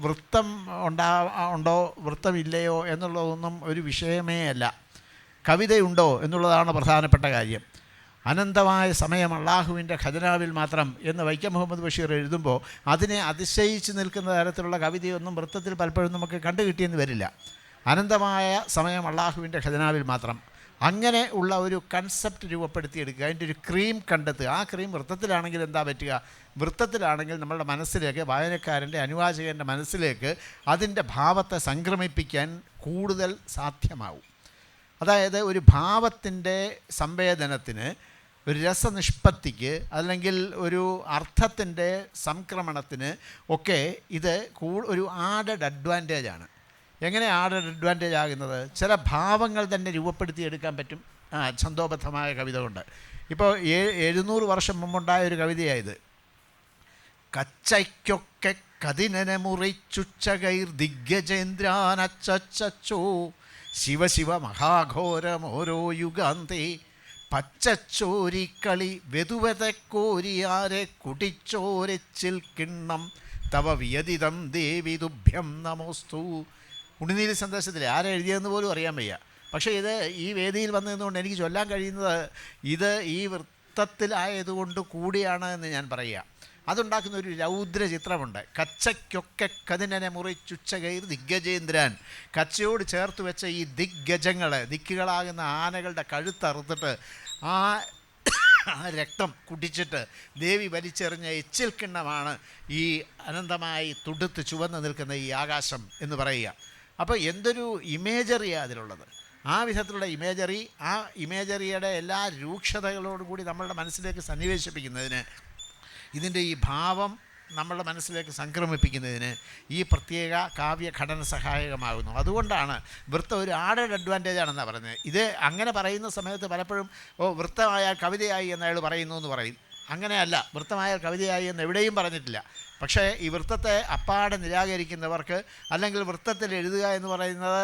വൃത്തം ഉണ്ടോ വൃത്തമില്ലയോ എന്നുള്ളതൊന്നും ഒരു വിഷയമേ അല്ല. കവിതയുണ്ടോ എന്നുള്ളതാണ് പ്രധാനപ്പെട്ട കാര്യം. അനന്തമായ സമയം അള്ളാഹുവിൻ്റെ ഖജനാവിൽ മാത്രം എന്ന് വൈക്കം മുഹമ്മദ് ബഷീർ എഴുതുമ്പോൾ അതിനെ അതിശയിച്ച് നിൽക്കുന്ന തരത്തിലുള്ള കവിതയൊന്നും വൃത്തത്തിൽ പലപ്പോഴും നമുക്ക് കണ്ടുകിട്ടിയെന്ന് വരില്ല. അനന്തമായ സമയം അള്ളാഹുവിൻ്റെ ഖജനാവിൽ മാത്രം, അങ്ങനെ ഉള്ള ഒരു കൺസെപ്റ്റ് രൂപപ്പെടുത്തിയെടുക്കുക, അതിൻ്റെ ഒരു ക്രീം കണ്ടെത്തുക. ആ ക്രീം വൃത്തത്തിലാണെങ്കിൽ എന്താ പറ്റുക? വൃത്തത്തിലാണെങ്കിൽ നമ്മളുടെ മനസ്സിലേക്ക്, വായനക്കാരൻ്റെ അനുവാചകൻ്റെ മനസ്സിലേക്ക് അതിൻ്റെ ഭാവത്തെ സംക്രമിപ്പിക്കാൻ കൂടുതൽ സാധ്യമാവും. അതായത് ഒരു ഭാവത്തിൻ്റെ സംവേദനത്തിന്, ഒരു രസനിഷ്പത്തിക്ക്, അല്ലെങ്കിൽ ഒരു അർത്ഥത്തിൻ്റെ സംക്രമണത്തിന് ഒക്കെ ഇത് ഒരു ആഡഡ് അഡ്വാൻറ്റേജാണ്. എങ്ങനെ ആഡഡ് അഡ്വാൻറ്റേജ് ആകുന്നത്? ചില ഭാവങ്ങൾ തന്നെ രൂപപ്പെടുത്തിയെടുക്കാൻ പറ്റും ഛന്തോബദ്ധമായ കവിത കൊണ്ട്. ഇപ്പോൾ 700 വർഷം മുമ്പുണ്ടായ ഒരു കവിതയായത്. കച്ചയ്ക്കൊക്കെ കതിനനെ മുറിച്ചുച്ചകൈർ ദിഗ്ഗജേന്ദ്രാനച്ചോ ശിവശിവ മഹാഘോരമോരോ യുഗാന്തേ പച്ചച്ചോരിക്കളി വെതുവതക്കോരിയാരെ കുടിച്ചോരച്ചിൽ കിണ്ണം തവ വിയതിതം ദേവി തുഭ്യം നമോസ്തു. ഉണ്ണിനീലി സന്ദേശത്തിൽ ആരെ എഴുതിയതെന്ന് പോലും അറിയാൻ വയ്യ. പക്ഷേ ഇത് ഈ വേദിയിൽ വന്നതുകൊണ്ട് എനിക്ക് ചൊല്ലാൻ കഴിയുന്നത് ഇത് ഈ വൃത്തത്തിലായതുകൊണ്ട് കൂടിയാണ് എന്ന് ഞാൻ പറയുക. അതുണ്ടാക്കുന്ന ഒരു രൗദ്ര ചിത്രമുണ്ട്. കച്ചയ്ക്കൊക്കെ കതിനനെ മുറിച്ചുച്ചകൈർ ദിഗ്ഗജേന്ദ്രൻ. കച്ചയോട് ചേർത്ത് വെച്ച ഈ ദിക്കുകളാകുന്ന ആനകളുടെ കഴുത്തറുത്തിട്ട് ആ രക്തം കുടിച്ചിട്ട് ദേവി വലിച്ചെറിഞ്ഞ എച്ചിൽ കിണ്ണമാണ് ഈ അനന്തമായി തുടുത്ത് ചുവന്ന് നിൽക്കുന്ന ഈ ആകാശം എന്ന് പറയുക. അപ്പോൾ എന്തൊരു ഇമേജറിയാണ് അതിലുള്ളത്. ആ വിധത്തിലുള്ള ഇമേജറി, ആ ഇമേജറിയുടെ എല്ലാ രൂക്ഷതകളോടും കൂടി നമ്മളുടെ മനസ്സിലേക്ക് സന്നിവേശിപ്പിക്കുന്നതിന്, ഇതിൻ്റെ ഈ ഭാവം നമ്മളുടെ മനസ്സിലേക്ക് സംക്രമിപ്പിക്കുന്നതിന് ഈ പ്രത്യേക കാവ്യഘടന സഹായകമാകുന്നു. അതുകൊണ്ടാണ് വൃത്തം ഒരു ആഡഡ് അഡ്വാൻറ്റേജ് ആണെന്നാണ് പറയുന്നത്. ഇത് അങ്ങനെ പറയുന്ന സമയത്ത് പലപ്പോഴും വൃത്തമായാൽ കവിതയായി എന്ന് അയാൾ പറയുന്നു എന്ന് പറയും. അങ്ങനെയല്ല, വൃത്തമായാൽ കവിതയായി എന്ന് എവിടെയും പറഞ്ഞിട്ടില്ല. പക്ഷേ ഈ വൃത്തത്തെ അപ്പാടെ നിരാകരിക്കുന്നവർക്ക്, അല്ലെങ്കിൽ വൃത്തത്തിൽ എഴുതുക എന്ന് പറയുന്നത്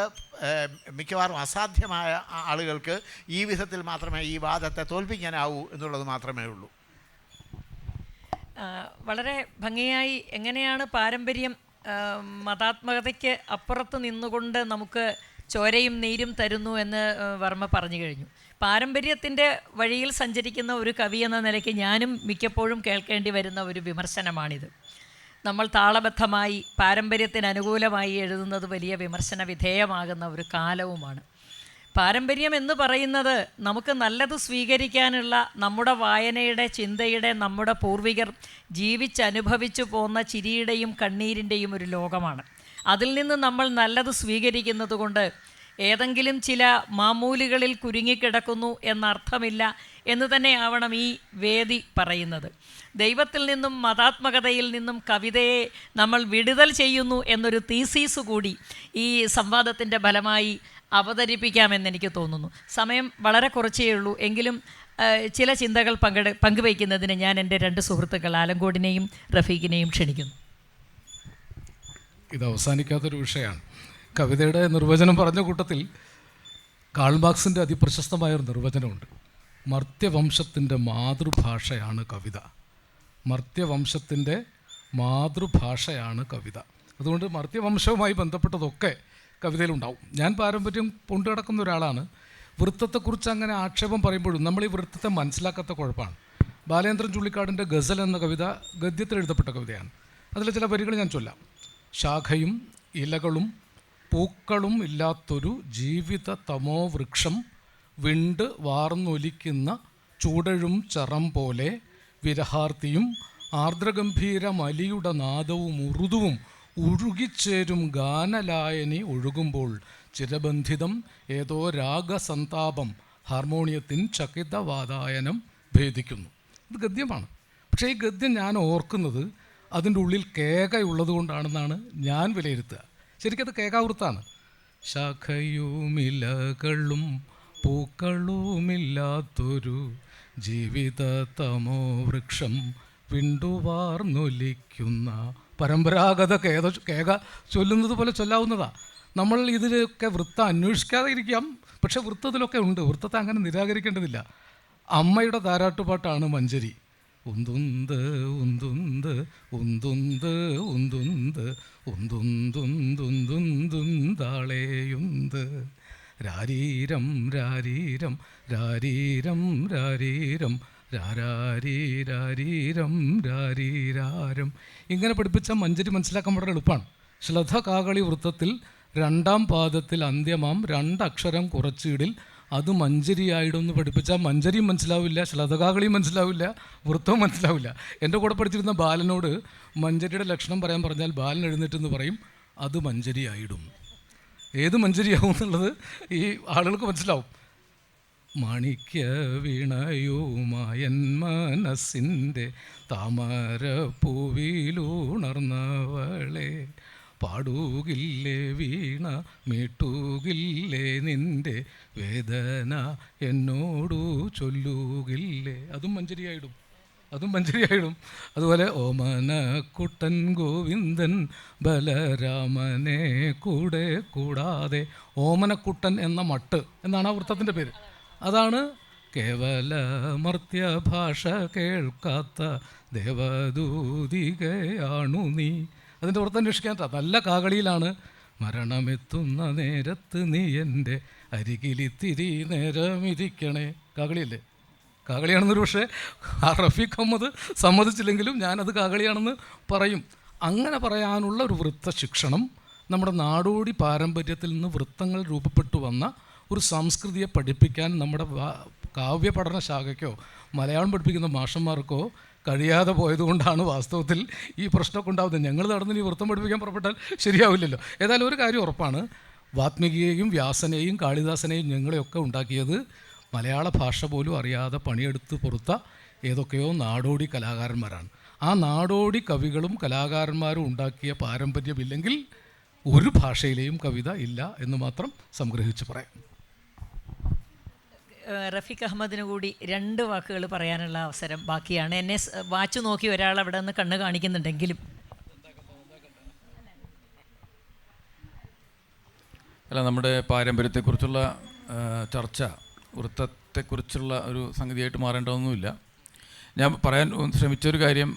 മിക്കവാറും അസാധ്യമായ ആളുകൾക്ക് ഈ വിധത്തിൽ മാത്രമേ ഈ വാദത്തെ തോൽപ്പിക്കാനാവൂ എന്നുള്ളത് മാത്രമേ ഉള്ളൂ. വളരെ ഭംഗിയായി എങ്ങനെയാണ് പാരമ്പര്യം മതാത്മകതയ്ക്ക് അപ്പുറത്ത് നിന്നുകൊണ്ട് നമുക്ക് ചോരയും നീരും തരുന്നു എന്ന് വർമ്മ പറഞ്ഞു കഴിഞ്ഞു. പാരമ്പര്യത്തിൻ്റെ വഴിയിൽ സഞ്ചരിക്കുന്ന ഒരു കവി എന്ന നിലയ്ക്ക് ഞാനും മിക്കപ്പോഴും കേൾക്കേണ്ടി വരുന്ന ഒരു വിമർശനമാണിത്. നമ്മൾ താളബദ്ധമായി പാരമ്പര്യത്തിന് അനുകൂലമായി എഴുതുന്നത് വലിയ വിമർശന വിധേയമാകുന്ന ഒരു കാലവുമാണ്. പാരമ്പര്യം എന്ന് പറയുന്നത് നമുക്ക് നല്ലത് സ്വീകരിക്കാനുള്ള നമ്മുടെ വായനയുടെ, ചിന്തയുടെ, നമ്മുടെ പൂർവികർ ജീവിച്ചനുഭവിച്ചു പോന്ന ചിരിയുടെയും കണ്ണീരിൻ്റെയും ഒരു ലോകമാണ്. അതിൽ നിന്ന് നമ്മൾ നല്ലത് സ്വീകരിക്കുന്നത് കൊണ്ട് ഏതെങ്കിലും ചില മാമൂലുകളിൽ കുരുങ്ങിക്കിടക്കുന്നു എന്നർത്ഥമില്ല എന്ന് തന്നെയാവണം ഈ വേദി പറയുന്നത്. ദൈവത്തിൽ നിന്നും മതാത്മകതയിൽ നിന്നും കവിതയെ നമ്മൾ വിടുതൽ ചെയ്യുന്നു എന്നൊരു തീസീസ് കൂടി ഈ സംവാദത്തിൻ്റെ ഫലമായി അവതരിപ്പിക്കാമെന്നെനിക്ക് തോന്നുന്നു. സമയം വളരെ കുറച്ചേ ഉള്ളൂ. എങ്കിലും ചില ചിന്തകൾ പങ്കുവയ്ക്കുന്നതിന് ഞാൻ എൻ്റെ 2 സുഹൃത്തുക്കൾ ആലങ്കോടിനെയും റഫീഖിനെയും ക്ഷണിക്കുന്നു. ഇത് അവസാനിക്കാത്തൊരു വിഷയമാണ്. കവിതയുടെ നിർവചനം പറഞ്ഞ കൂട്ടത്തിൽ കാൾ മാർക്സിൻ്റെ അതിപ്രശസ്തമായൊരു നിർവചനമുണ്ട്. മർത്യവംശത്തിൻ്റെ മാതൃഭാഷയാണ് കവിത. മർത്യവംശത്തിൻ്റെ മാതൃഭാഷയാണ് കവിത. അതുകൊണ്ട് മർത്യവംശവുമായി ബന്ധപ്പെട്ടതൊക്കെ കവിതയിലുണ്ടാവും. ഞാൻ പാരമ്പര്യം കൊണ്ടുനടക്കുന്ന ഒരാളാണ്. വൃത്തത്തെക്കുറിച്ച് അങ്ങനെ ആക്ഷേപം പറയുമ്പോഴും നമ്മൾ ഈ വൃത്തത്തെ മനസ്സിലാക്കാത്ത കുഴപ്പമാണ്. ബാലേന്ദ്രൻ ചുള്ളിക്കാടിൻ്റെ ഗസൽ എന്ന കവിത ഗദ്യത്തിൽ എഴുതപ്പെട്ട കവിതയാണ്. അതിലെ ചില വരികൾ ഞാൻ ചൊല്ലാം. ശാഖയും ഇലകളും പൂക്കളും ഇല്ലാത്തൊരു ജീവിത തമോ വൃക്ഷം വിണ്ട് വാർന്നൊലിക്കുന്ന ചൂടഴും ചറം പോലെ വിരഹാർത്തിയും ആർദ്രഗംഭീര മലിയുടെ നാദവും ഉറുതുവും ഒഴുകിച്ചേരും ഗാനലായനി ഒഴുകുമ്പോൾ ചിരബന്ധിതം ഏതോ രാഗസന്താപം ഹാർമോണിയത്തിൻ ചകിതവാതായനം ഭേദിക്കുന്നു. ഇത് ഗദ്യമാണ്. പക്ഷേ ഈ ഗദ്യം ഞാൻ ഓർക്കുന്നത് അതിൻ്റെ ഉള്ളിൽ കേകയുള്ളത് കൊണ്ടാണെന്നാണ് ഞാൻ വിലയിരുത്തുക. ശരിക്കത് കേകാവൃത്താണ്. ശാഖയുമിലകളും പൂക്കളുമില്ലാത്തൊരു ജീവിത തമോ വൃക്ഷം വിണ്ടുവാർന്നൊലിക്കുന്ന പരമ്പരാഗത കേക ചൊല്ലുന്നത് പോലെ ചൊല്ലാവുന്നതാണ്. നമ്മൾ ഇതിലൊക്കെ വൃത്തം അന്വേഷിക്കാതെ ഇരിക്കാം, പക്ഷെ വൃത്തത്തിലൊക്കെ ഉണ്ട്. വൃത്തത്തെ അങ്ങനെ നിരാകരിക്കേണ്ടതില്ല. അമ്മയുടെ താരാട്ടുപാട്ടാണ് മഞ്ചരി. ഉന്തുന്ത് ഉന്തുന്ത് ഉന്തുന്ത് ഉന്തുന്ത് ഉന്തുന്തുന്തുന്തുന്തുന്താളേയുന്ത് രാരീരം രാരീരം രാരീരം രാരീരം രാരീരാരീരം രാരീരാരം. ഇങ്ങനെ പഠിപ്പിച്ച മഞ്ചരി മനസ്സിലാക്കാൻ വളരെ എളുപ്പമാണ്. ശ്ലഥ കാകളി വൃത്തത്തിൽ 2-ാം പാദത്തിൽ അന്ത്യമാം 2 അക്ഷരം കുറച്ചിടിൽ അത് മഞ്ചരിയായിടൊന്ന് പഠിപ്പിച്ചാൽ മഞ്ചരിയും മനസ്സിലാവില്ല, ശ്ലഥകാകളിയും മനസ്സിലാവില്ല, വൃത്തവും മനസ്സിലാവില്ല. എൻ്റെ കൂടെ പഠിച്ചിരുന്ന ബാലനോട് മഞ്ചരിയുടെ ലക്ഷണം പറയാൻ പറഞ്ഞാൽ ബാലൻ എഴുന്നേറ്റെന്ന് പറയും, അത് മഞ്ചരിയായിടും. ഏത് മഞ്ചരിയാവും എന്നുള്ളത് ഈ ആളുകൾക്ക് മനസ്സിലാവും. മാണിക്യ വീണയുമായൻ മനസ്സിൻ്റെ താമരപ്പൂവിലുണർന്നവളെ പാടുകില്ലേ വീണ മീട്ടുകില്ലേ നിൻ്റെ വേദന എന്നോടു ചൊല്ലുകില്ലേ, അതും മഞ്ചരിയായിടും. അതുപോലെ ഓമനക്കുട്ടൻ ഗോവിന്ദൻ ബലരാമനെ കൂടെ കൂടാതെ, ഓമനക്കുട്ടൻ എന്ന മട്ട് എന്നാണ് ആ വൃത്തത്തിൻ്റെ പേര്. അതാണ് കേവല മർത്യ ഭാഷ കേൾക്കാത്ത ദേവദൂതികയാണു നീ. അതിൻ്റെ വൃത്തം അന്വേഷിക്കാൻ നല്ല കാകളിയിലാണ്. മരണമെത്തുന്ന നേരത്ത് നീ എൻ്റെ അരികിലിത്തിരി നേരമിരിക്കണേ. കാകളിയല്ലേ? കാകളിയാണെന്നൊരു പക്ഷേ റഫീഖ് അഹമ്മദ് സമ്മതിച്ചില്ലെങ്കിലും ഞാനത് കാകളിയാണെന്ന് പറയും. അങ്ങനെ പറയാനുള്ള ഒരു വൃത്ത ശിക്ഷണം നമ്മുടെ നാടോടി പാരമ്പര്യത്തിൽ നിന്ന് വൃത്തങ്ങൾ രൂപപ്പെട്ടു വന്ന ഒരു സംസ്കൃതിയെ പഠിപ്പിക്കാൻ നമ്മുടെ കാവ്യ പഠന ശാഖയ്ക്കോ മലയാളം പഠിപ്പിക്കുന്ന മാഷന്മാർക്കോ കഴിയാതെ പോയതുകൊണ്ടാണ് വാസ്തവത്തിൽ ഈ പ്രശ്നമൊക്കെ ഉണ്ടാകുന്നത്. ഞങ്ങൾ നടന്ന് ഈ വൃത്തം പഠിപ്പിക്കാൻ പുറപ്പെട്ടാൽ ശരിയാവില്ലല്ലോ. ഏതായാലും ഒരു കാര്യം ഉറപ്പാണ്, വാത്മീകിയെയും വ്യാസനെയും കാളിദാസനെയും ഞങ്ങളെയൊക്കെ ഉണ്ടാക്കിയത് മലയാള ഭാഷ പോലും അറിയാതെ പണിയെടുത്ത് പുറത്ത ഏതൊക്കെയോ നാടോടി കലാകാരന്മാരാണ്. ആ നാടോടി കവികളും കലാകാരന്മാരും ഉണ്ടാക്കിയ പാരമ്പര്യമില്ലെങ്കിൽ ഒരു ഭാഷയിലെയും കവിത ഇല്ല എന്ന് മാത്രം സംഗ്രഹിച്ച് പറയാം. റഫീഖ് അഹമ്മദിന് കൂടി 2 വാക്കുകൾ പറയാനുള്ള അവസരം ബാക്കിയാണ്. എന്നെ വാച്ചു നോക്കി ഒരാൾ അവിടെ നിന്ന് കണ്ണ് കാണിക്കുന്നുണ്ടെങ്കിലും. അല്ല, നമ്മുടെ പാരമ്പര്യത്തെക്കുറിച്ചുള്ള ചർച്ച വൃത്തത്തെക്കുറിച്ചുള്ള ഒരു സംഗതിയായിട്ട് മാറേണ്ടതൊന്നുമില്ല. ഞാൻ പറയാൻ ശ്രമിച്ചൊരു കാര്യം,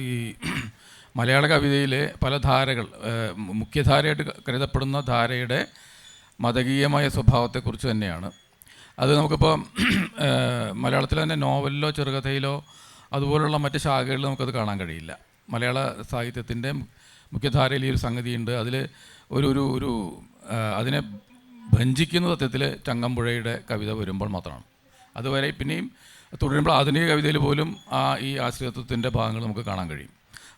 ഈ മലയാള കവിതയിലെ പല ധാരകൾ, മുഖ്യധാരയായിട്ട് കരുതപ്പെടുന്ന ധാരയുടെ മതകീയമായ സ്വഭാവത്തെക്കുറിച്ച് തന്നെയാണ്. അത് നമുക്കിപ്പോൾ മലയാളത്തിൽ തന്നെ നോവലിലോ ചെറുകഥയിലോ അതുപോലുള്ള മറ്റ് ശാഖകളിൽ നമുക്കത് കാണാൻ കഴിയില്ല. മലയാള സാഹിത്യത്തിൻ്റെ മുഖ്യധാരയിൽ ഈ ഒരു സംഗതിയുണ്ട്. അതിൽ ഒരു അതിനെ ഭഞ്ജിക്കുന്ന തത്വത്തിൽ ചങ്ങമ്പുഴയുടെ കവിത വരുമ്പോൾ മാത്രമാണ്. അതുവരെ പിന്നെയും തുടരുമ്പോൾ ആധുനിക കവിതയിൽ പോലും ഈ ആശ്രിതത്വത്തിൻ്റെ ഭാഗങ്ങൾ നമുക്ക് കാണാൻ കഴിയും.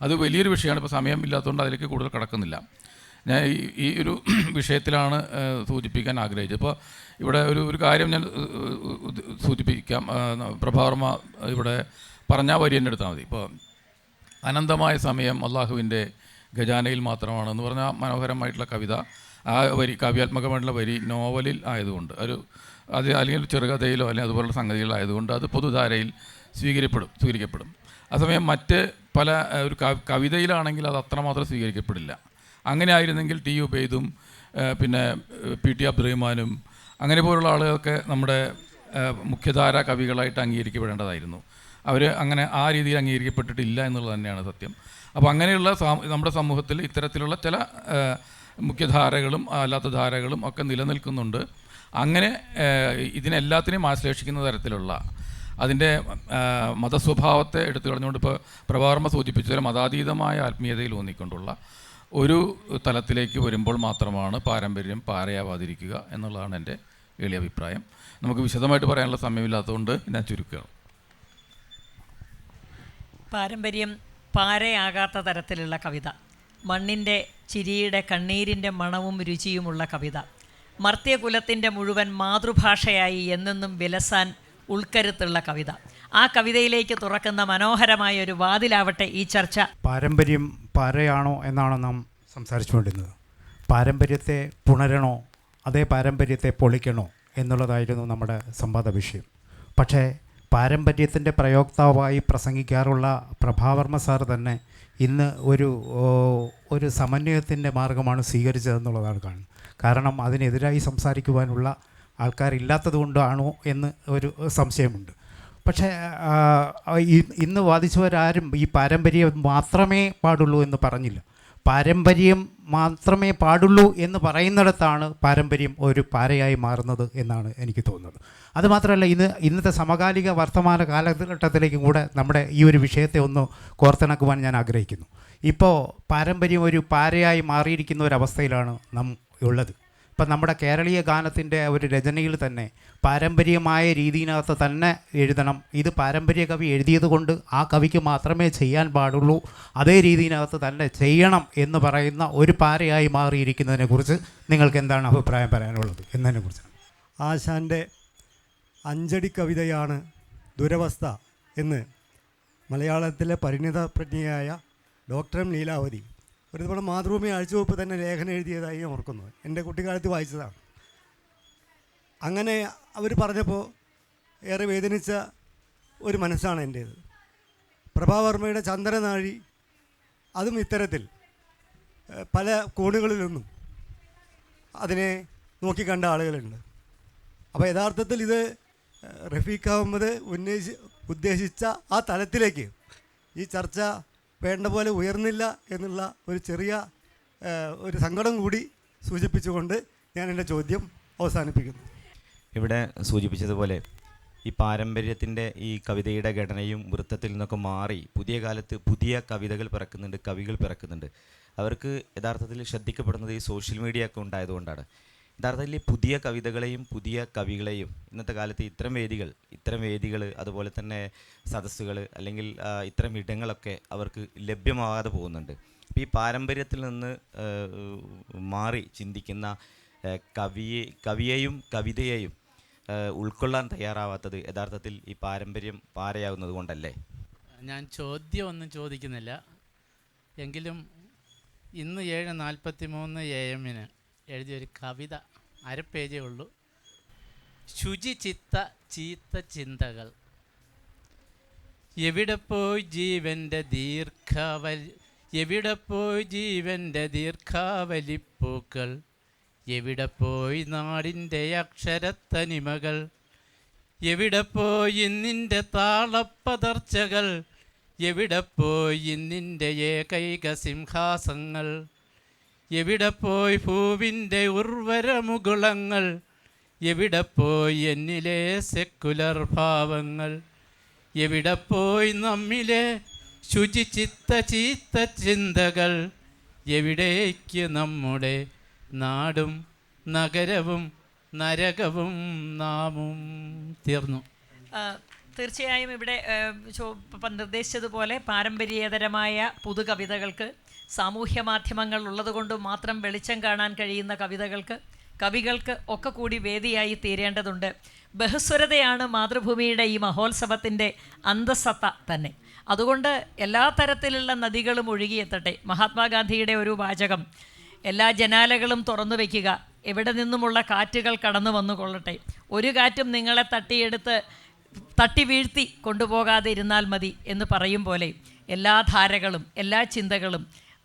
അത് വലിയൊരു വിഷയമാണ്. ഇപ്പോൾ സമയം ഇല്ലാത്തതുകൊണ്ട് അതിലേക്ക് കൂടുതൽ കടക്കുന്നില്ല. ഞാൻ ഈ ഒരു വിഷയത്തിലാണ് സൂചിപ്പിക്കാൻ ആഗ്രഹിച്ചത്. ഇപ്പോൾ ഇവിടെ ഒരു കാര്യം ഞാൻ സൂചിപ്പിക്കാം. പ്രഭാവർമ്മ ഇവിടെ പറഞ്ഞ വരി തന്നെ എടുത്താൽ മതി. ഇപ്പോൾ അനന്തമായ സമയം അള്ളാഹുവിൻ്റെ ഖജാനയിൽ മാത്രമാണെന്ന് പറഞ്ഞ മനോഹരമായിട്ടുള്ള കവിത, ആ വരി കാവ്യാത്മകമായിട്ടുള്ള വരി നോവലിൽ ആയതുകൊണ്ട് അല്ലെങ്കിൽ ചെറുകഥയിലോ അല്ലെങ്കിൽ അതുപോലുള്ള സംഗതികളായതുകൊണ്ട് അത് പൊതുധാരയിൽ സ്വീകരിക്കപ്പെടും. അതേസമയം മറ്റ് പല ഒരു കവിതയിലാണെങ്കിൽ അത് അത്രമാത്രം സ്വീകരിക്കപ്പെടില്ല. അങ്ങനെ ആയിരുന്നെങ്കിൽ ടി ഉബൈദും പിന്നെ പി.ടി. അബ്ദുറഹ്മാനും അങ്ങനെ പോലുള്ള ആളുകളൊക്കെ നമ്മുടെ മുഖ്യധാര കവികളായിട്ട് അംഗീകരിക്കപ്പെടേണ്ടതായിരുന്നു. അവർ അങ്ങനെ ആ രീതിയിൽ അംഗീകരിക്കപ്പെട്ടിട്ടില്ല എന്നുള്ളത് തന്നെയാണ് സത്യം. അപ്പോൾ അങ്ങനെയുള്ള നമ്മുടെ സമൂഹത്തിൽ ഇത്തരത്തിലുള്ള ചില മുഖ്യധാരകളും അല്ലാത്ത ധാരകളും ഒക്കെ നിലനിൽക്കുന്നുണ്ട്. അങ്ങനെ ഇതിനെല്ലാത്തിനെയും ആശ്ലേഷിക്കുന്ന തരത്തിലുള്ള അതിൻ്റെ മതസ്വഭാവത്തെ എടുത്തു കളഞ്ഞുകൊണ്ട് ഇപ്പോൾ പ്രഭാവർമ്മ സൂചിപ്പിച്ചതിൽ മതാതീതമായ ആത്മീയതയിൽ ഊന്നിക്കൊണ്ടുള്ള ഒരു തലത്തിലേക്ക് വരുമ്പോൾ മാത്രമാണ് പാരമ്പര്യം പാരയാവാതിരിക്കുക എന്നുള്ളതാണ് എൻ്റെ എളിയ അഭിപ്രായം. നമുക്ക് വിശദമായിട്ട് പറയാനുള്ള സമയമില്ലാത്തതുകൊണ്ട് ഞാൻ ചുരുക്കുകയാണ്. പാരമ്പര്യം പാരയാകാത്ത തരത്തിലുള്ള കവിത, മണ്ണിൻ്റെ ചിരിയുടെ കണ്ണീരിൻ്റെ മണവും രുചിയുമുള്ള കവിത, മർത്യകുലത്തിൻ്റെ മുഴുവൻ മാതൃഭാഷയായി എന്നെന്നും വിലസാൻ ഉൾക്കരുത്തുള്ള കവിത, ആ കവിതയിലേക്ക് തുറക്കുന്ന മനോഹരമായ ഒരു വാതിലാവട്ടെ ഈ ചർച്ച. പാരമ്പര്യം പാരയാണോ എന്നാണ് നാം സംസാരിച്ചുകൊണ്ടിരുന്നത്. പാരമ്പര്യത്തെ പുണരണോ അതേ പാരമ്പര്യത്തെ പൊളിക്കണോ എന്നുള്ളതായിരുന്നു നമ്മുടെ സംവാദ വിഷയം. പക്ഷേ പാരമ്പര്യത്തിൻ്റെ പ്രയോക്താവായി പ്രസംഗിക്കാറുള്ള പ്രഭാവർമ്മ സാർ തന്നെ ഇന്ന് ഒരു സമന്വയത്തിൻ്റെ മാർഗമാണ് സ്വീകരിച്ചതെന്നുള്ളതാണ് കാണുന്നത്. കാരണം അതിനെതിരായി സംസാരിക്കുവാനുള്ള ആൾക്കാരില്ലാത്തത് കൊണ്ടാണോ എന്ന് ഒരു സംശയമുണ്ട്. പക്ഷേ ഇന്ന് വാദിച്ചവരാരും ഈ പാരമ്പര്യം മാത്രമേ പാടുള്ളൂ എന്ന് പറഞ്ഞില്ല. പാരമ്പര്യം മാത്രമേ പാടുള്ളൂ എന്ന് പറയുന്നിടത്താണ് പാരമ്പര്യം ഒരു പാരയായി മാറുന്നത് എന്നാണ് എനിക്ക് തോന്നുന്നത്. അതുമാത്രമല്ല, ഇന്നത്തെ സമകാലിക വർത്തമാന കാലഘട്ടത്തിലേക്കും കൂടെ നമ്മുടെ ഈ ഒരു വിഷയത്തെ ഒന്ന് കോർത്തിണക്കുവാൻ ഞാൻ ആഗ്രഹിക്കുന്നു. ഇപ്പോൾ പാരമ്പര്യം ഒരു പാരയായി മാറിയിരിക്കുന്ന ഒരവസ്ഥയിലാണ് നാം ഉള്ളത്. ഇപ്പം നമ്മുടെ കേരളീയ ഗാനത്തിൻ്റെ ഒരു രചനയിൽ തന്നെ പാരമ്പര്യമായ രീതിയിനകത്ത് തന്നെ എഴുതണം, ഇത് പാരമ്പര്യ കവി എഴുതിയത് കൊണ്ട് ആ കവിക്ക് മാത്രമേ ചെയ്യാൻ പാടുള്ളൂ, അതേ രീതിയിനകത്ത് തന്നെ ചെയ്യണം എന്ന് പറയുന്ന ഒരു പാരയായി മാറിയിരിക്കുന്നതിനെക്കുറിച്ച് നിങ്ങൾക്ക് എന്താണ് അഭിപ്രായം പറയാനുള്ളത് എന്നതിനെക്കുറിച്ച്? ആശാൻ്റെ 5 അടി കവിതയാണ് ദുരവസ്ഥ എന്ന് മലയാളത്തിലെ പരിണിത പ്രജ്ഞയായ ഡോക്ടർ എം ലീലാവതി ഒരു തവണ മാതൃഭൂമി ആഴ്ചവെപ്പ് തന്നെ ലേഖനം എഴുതിയതായി ഞാൻ ഓർക്കുന്നത്. എൻ്റെ കുട്ടിക്കാലത്ത് വായിച്ചതാണ്. അങ്ങനെ അവർ പറഞ്ഞപ്പോൾ ഏറെ വേദനിച്ച ഒരു മനസ്സാണ് എൻ്റേത്. പ്രഭാവർമ്മയുടെ ചന്ദനനാഴി അതും ഇത്തരത്തിൽ പല കോണുകളിലൊന്നും അതിനെ നോക്കിക്കണ്ട ആളുകളുണ്ട്. അപ്പോൾ യഥാർത്ഥത്തിൽ ഇത് റഫീഖ് അഹമ്മദ് ഉദ്ദേശിച്ച ആ തലത്തിലേക്ക് ഈ ചർച്ച വേണ്ട പോലെ ഉയർന്നില്ല എന്നുള്ള ഒരു ചെറിയ ഒരു സങ്കടം കൂടി സൂചിപ്പിച്ചുകൊണ്ട് ഞാൻ എൻ്റെ ചോദ്യം അവസാനിപ്പിക്കുന്നു. ഇവിടെ സൂചിപ്പിച്ചതുപോലെ ഈ പാരമ്പര്യത്തിൻ്റെ ഈ കവിതയുടെ ഘടനയും വൃത്തത്തിൽ നിന്നൊക്കെ മാറി പുതിയ കാലത്ത് പുതിയ കവിതകൾ പിറക്കുന്നുണ്ട്, കവികൾ പിറക്കുന്നുണ്ട്. അവർക്ക് യഥാർത്ഥത്തിൽ ശ്രദ്ധിക്കപ്പെടുന്നത് ഈ സോഷ്യൽ മീഡിയ ഒക്കെ ഉണ്ടായതുകൊണ്ടാണ്. യഥാർത്ഥത്തിൽ ഈ പുതിയ കവിതകളെയും പുതിയ കവികളെയും ഇന്നത്തെ കാലത്ത് ഇത്തരം വേദികൾ അതുപോലെ തന്നെ സദസ്സുകൾ അല്ലെങ്കിൽ ഇത്തരം ഇടങ്ങളൊക്കെ അവർക്ക് ലഭ്യമാകാതെ പോകുന്നുണ്ട്. അപ്പോൾ ഈ പാരമ്പര്യത്തിൽ നിന്ന് മാറി ചിന്തിക്കുന്ന കവിയെയും കവിതയെയും ഉൾക്കൊള്ളാൻ തയ്യാറാവാത്തത് യഥാർത്ഥത്തിൽ ഈ പാരമ്പര്യം പാരയാകുന്നത് കൊണ്ടല്ലേ? ഞാൻ ചോദ്യമൊന്നും ചോദിക്കുന്നില്ല, എങ്കിലും ഇന്ന് 7:43 AM എഴുതിയൊരു കവിത, അര പേജേ ഉള്ളൂ. ശുചിചിത്ത ചീത്ത ചിന്തകൾ. എവിടെ പോയി ജീവൻ്റെ ദീർഘാവലിപ്പൂക്കൾ, എവിടെ പോയി നാടിൻ്റെ അക്ഷരത്തനിമകൾ, എവിടെ പോയി ഇന്നിൻ്റെ താളപ്പതർച്ചകൾ, എവിടെ പോയി ഇന്നിൻ്റെ ഏകൈക സിംഹാസങ്ങൾ, എവിടെ പോയി ഭൂവിൻ്റെ ഉർവരമുകുളങ്ങൾ, എവിടെ പോയി എന്നിലെ സെക്കുലർ ഭാവങ്ങൾ, എവിടെ പോയി നമ്മിലെ ശുചിചിത്ത ചീത്ത ചിന്തകൾ, എവിടേക്ക് നമ്മുടെ നാടും നഗരവും നരകവും നാമും തീർന്നു. തീർച്ചയായും ഇവിടെ നിർദ്ദേശിച്ചതുപോലെ പാരമ്പര്യേതരമായ പുതുകവിതകൾക്ക് സാമൂഹ്യ മാധ്യമങ്ങൾ ഉള്ളതുകൊണ്ട് മാത്രം വെളിച്ചം കാണാൻ കഴിയുന്ന കവികൾക്ക് ഒക്കെ കൂടി വേദിയായി തീരേണ്ടതുണ്ട്. ബഹുസ്വരതയാണ് മാതൃഭൂമിയുടെ ഈ മഹോത്സവത്തിൻ്റെ അന്തസ്സത്ത തന്നെ. അതുകൊണ്ട് എല്ലാ തരത്തിലുള്ള നദികളും ഒഴുകിയെത്തട്ടെ. മഹാത്മാഗാന്ധിയുടെ ഒരു വാചകം, എല്ലാ ജനാലകളും തുറന്നു വയ്ക്കുക, എവിടെ നിന്നുമുള്ള കാറ്റുകൾ കടന്നു വന്നു കൊള്ളട്ടെ, ഒരു കാറ്റും നിങ്ങളെ തട്ടി വീഴ്ത്തി കൊണ്ടുപോകാതെ ഇരുന്നാൽ മതി എന്ന് പറയും പോലെ എല്ലാ ധാരകളും എല്ലാ ചിന്തകളും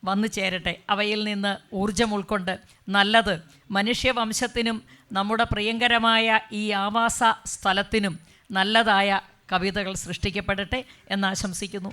വന്നു ചേരട്ടെ. അവയിൽ നിന്ന് ഊർജം ഉൾക്കൊണ്ട് നല്ലത് മനുഷ്യവംശത്തിനും നമ്മുടെ പ്രിയങ്കരമായ ഈ ആവാസ സ്ഥലത്തിനും നല്ലതായ കവിതകൾ സൃഷ്ടിക്കപ്പെടട്ടെ എന്നാശംസിക്കുന്നു.